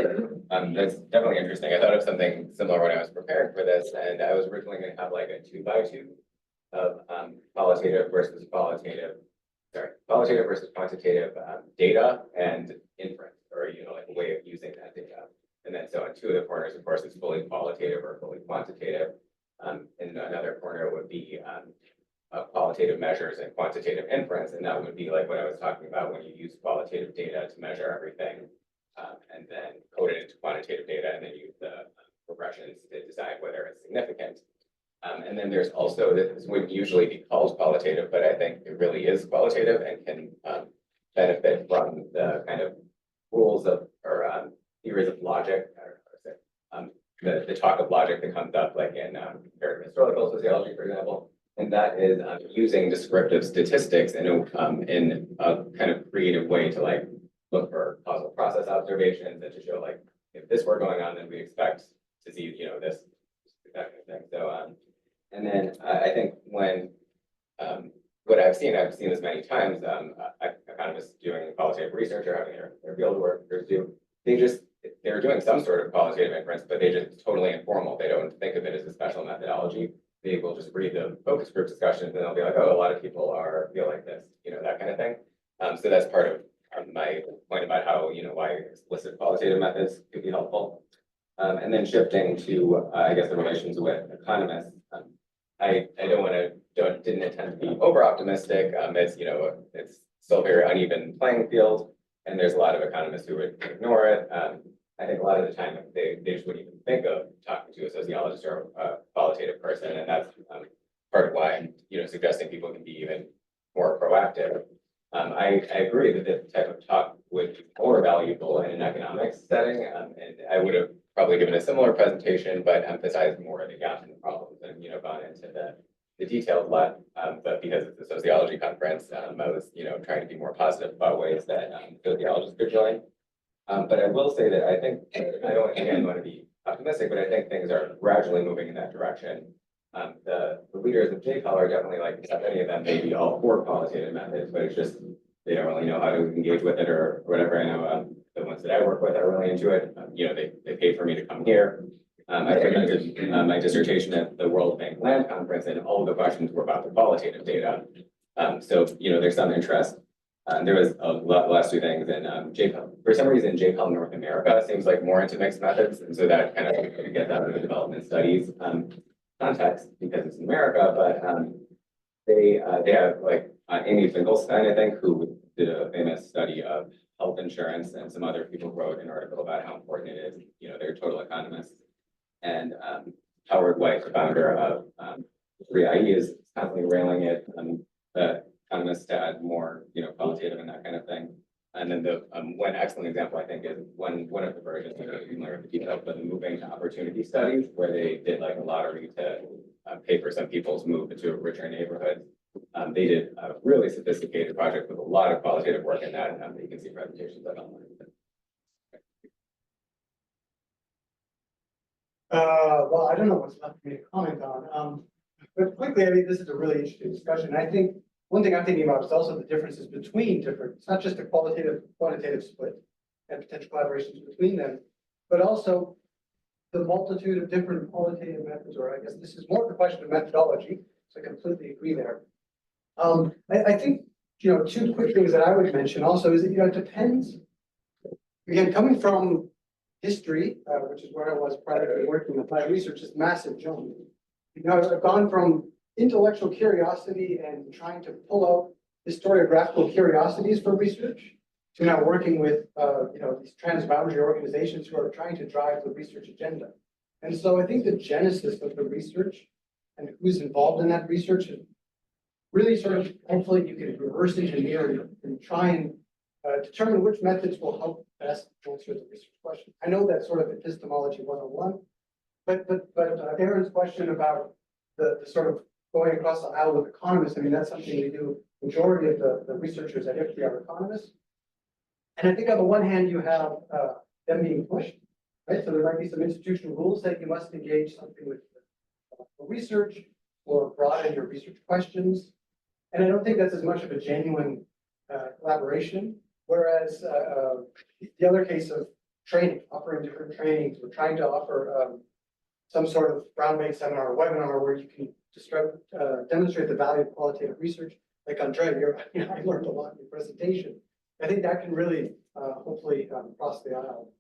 that's definitely interesting. I thought of something similar when I was preparing for this, and I was originally going to have like a 2x2 of qualitative versus quantitative data and inference, or like a way of using that data. And then so on two of the corners, of course, it's fully qualitative or fully quantitative. In another corner would be qualitative measures and quantitative inference, and that would be like what I was talking about when you use qualitative data to measure everything, and then code it into quantitative data, and then use the regressions to decide whether it's significant. And then there's also, this wouldn't usually be called qualitative, but I think it really is qualitative and can benefit from the kind of rules of, or theories of logic, the talk of logic that comes up like in comparative historical sociology, for example. And that is using descriptive statistics in a kind of creative way to like look for causal process observations and to show like, if this were going on, then we expect to see, this, that kind of thing. So, and then I think when, what I've seen this many times, economists doing qualitative research or having their field workers do, they're doing some sort of qualitative inference, but they just totally informal. They don't think of it as a special methodology. They will just read the focus group discussions and they'll be like, oh, a lot of people feel like this, that kind of thing. So that's part of my point about how, why explicit qualitative methods could be helpful. And then shifting to, I guess, the relations with economists. I don't want to didn't intend to be over optimistic. It's still a very uneven playing field, and there's a lot of economists who would ignore it. I think a lot of the time they just wouldn't even think of talking to a sociologist or a qualitative person, and that's part of why I'm suggesting people can be even more proactive. I agree that this type of talk would be more valuable in an economics setting, and I would have probably given a similar presentation, but emphasized more of the gaps in the problems and gone into the details less. But because it's a sociology conference, I was trying to be more positive about ways that sociologists could join. But I will say that I think I don't again want to be optimistic, but I think things are gradually moving in that direction. The leaders of JCOL are definitely like many of them may be all for qualitative methods, but it's just they don't really know how to engage with it or whatever. I know the ones that I work with are really into it. They paid for me to come here. I presented my dissertation at the World Bank Land Conference, and all of the questions were about the qualitative data. So there's some interest. There was a lot last two things, and JCOL, for some reason, JCOL North America seems like more into mixed methods, and so that kind of gets out of the development studies context because it's in America, but they have like Amy Finkelstein, I think, who did a famous study of health insurance, and some other people wrote an article about how important it is. They're total economists. And Howard White, the founder of IFPRI, is constantly railing at the economists to add more, qualitative and that kind of thing. And then the one excellent example, I think, is one of the versions, I don't know if you can learn the details, but the moving to opportunity studies, where they did like a lottery to pay for some people's move into richer neighborhoods. They did a really sophisticated project with a lot of qualitative work in that, and you can see presentations of online. Well, I don't know what's left for me to comment on. But quickly, I mean, this is a really interesting discussion. I think one thing I'm thinking about is also the differences between different, it's not just a quantitative split and potential collaborations between them, but also the multitude of different qualitative methods, or I guess this is more of a question of methodology, so I completely agree there. I think, two quick things that I would mention also is that, it depends, again, coming from history, which is where I was prior to working in applied research, is massive jump. I've gone from intellectual curiosity and trying to pull out historiographical curiosities for research to now working with, these transboundary organizations who are trying to drive the research agenda. And so I think the genesis of the research and who's involved in that research is really sort of, hopefully you can reverse engineer and try and determine which methods will help best answer the research question. I know that's sort of epistemology 101, but Aaron's question about the sort of going across the aisle with economists, I mean, that's something we do. Majority of the researchers at IFPRI are economists. And I think on the one hand, you have them being pushed, right? So there might be some institutional rules that you must engage something with research or broaden your research questions. And I don't think that's as much of a genuine collaboration. Whereas the other case of training, offering different trainings, or trying to offer some sort of groundbreaking seminar or webinar where you can demonstrate the value of qualitative research. Like Andre, I learned a lot in your presentation. I think that can really hopefully cross the aisle.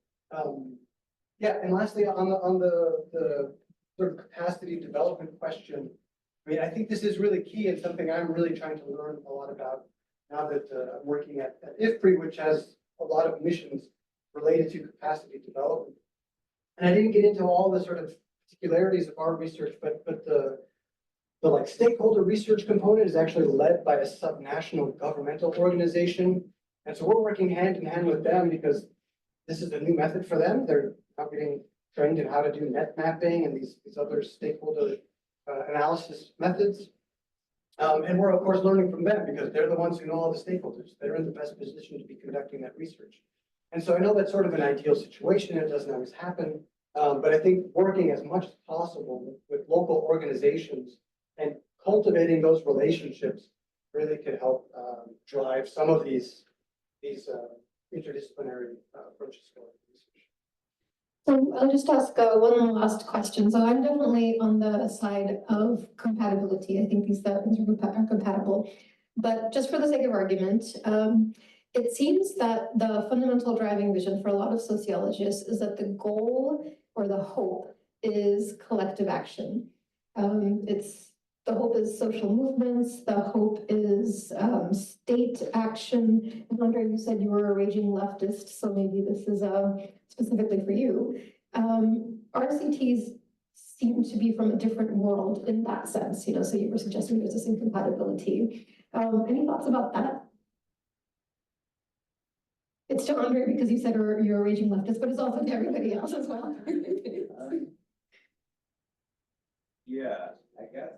And lastly, on the sort of capacity development question, I mean, I think this is really key and something I'm really trying to learn a lot about now that I'm working at IFPRI, which has a lot of missions related to capacity development. And I didn't get into all the sort of particularities of our research, but the like stakeholder research component is actually led by a subnational governmental organization. And so we're working hand in hand with them because this is a new method for them. They're now getting trained in how to do net mapping and these other stakeholder analysis methods. And we're of course learning from them because they're the ones who know all the stakeholders. They're in the best position to be conducting that research. And so I know that's sort of an ideal situation. It doesn't always happen. But I think working as much as possible with local organizations and cultivating those relationships really could help drive some of these interdisciplinary approaches going to research. So I'll just ask one last question. So I'm definitely on the side of compatibility. I think these things are compatible. But just for the sake of argument, it seems that the fundamental driving vision for a lot of sociologists is that the goal or the hope is collective action. It's the hope is social movements, the hope is state action. And Andre, you said you were a raging leftist, so maybe this is specifically for you. RCTs seem to be from a different world in that sense, you know, so you were suggesting there's this incompatibility. Any thoughts about that? It's to Andre because you said you're a raging leftist, but it's also to everybody else as well. Yeah, I guess,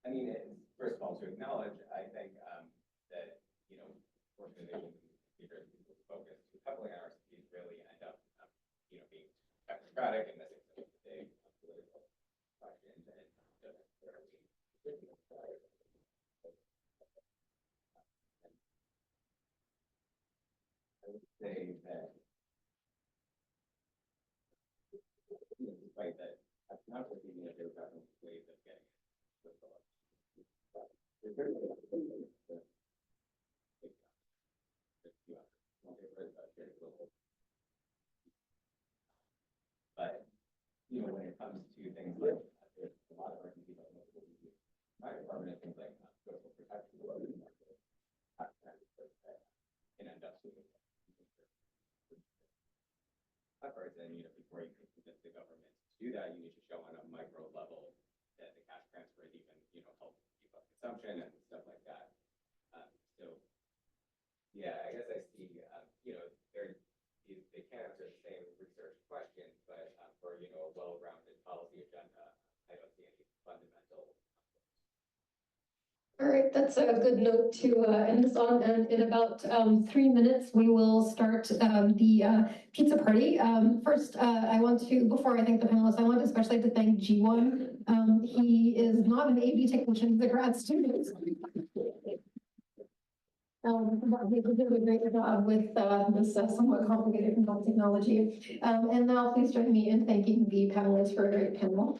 I mean, first of all, to acknowledge, I think, that, you know, organizations and focus, coupling on RCTs really end up, you know, being technocratic and missing some of the big political questions and I would say that, you know, despite that, I'm not looking at their different ways of getting it. But, you know, when it comes to things like, there's a lot of RCTs on my department, things like social protection, can end up doing efforts, and, you know, before you can convince the government to do that, you need to show on a micro level that the cash transfers even, you know, help keep up consumption and stuff like that. So, yeah, I guess I see, you know, they can't answer the same research questions, but for, you know, a well-rounded policy agenda, I don't see any fundamental. All right, that's a good note to end this on. And in about 3 minutes, we will start the pizza party. First, I want to, before I thank the panelists, I want especially to thank G1. He is not an AV technician, he's a grad student. He did a great job with this somewhat complicated technology. And now please join me in thanking the panelists for a great panel.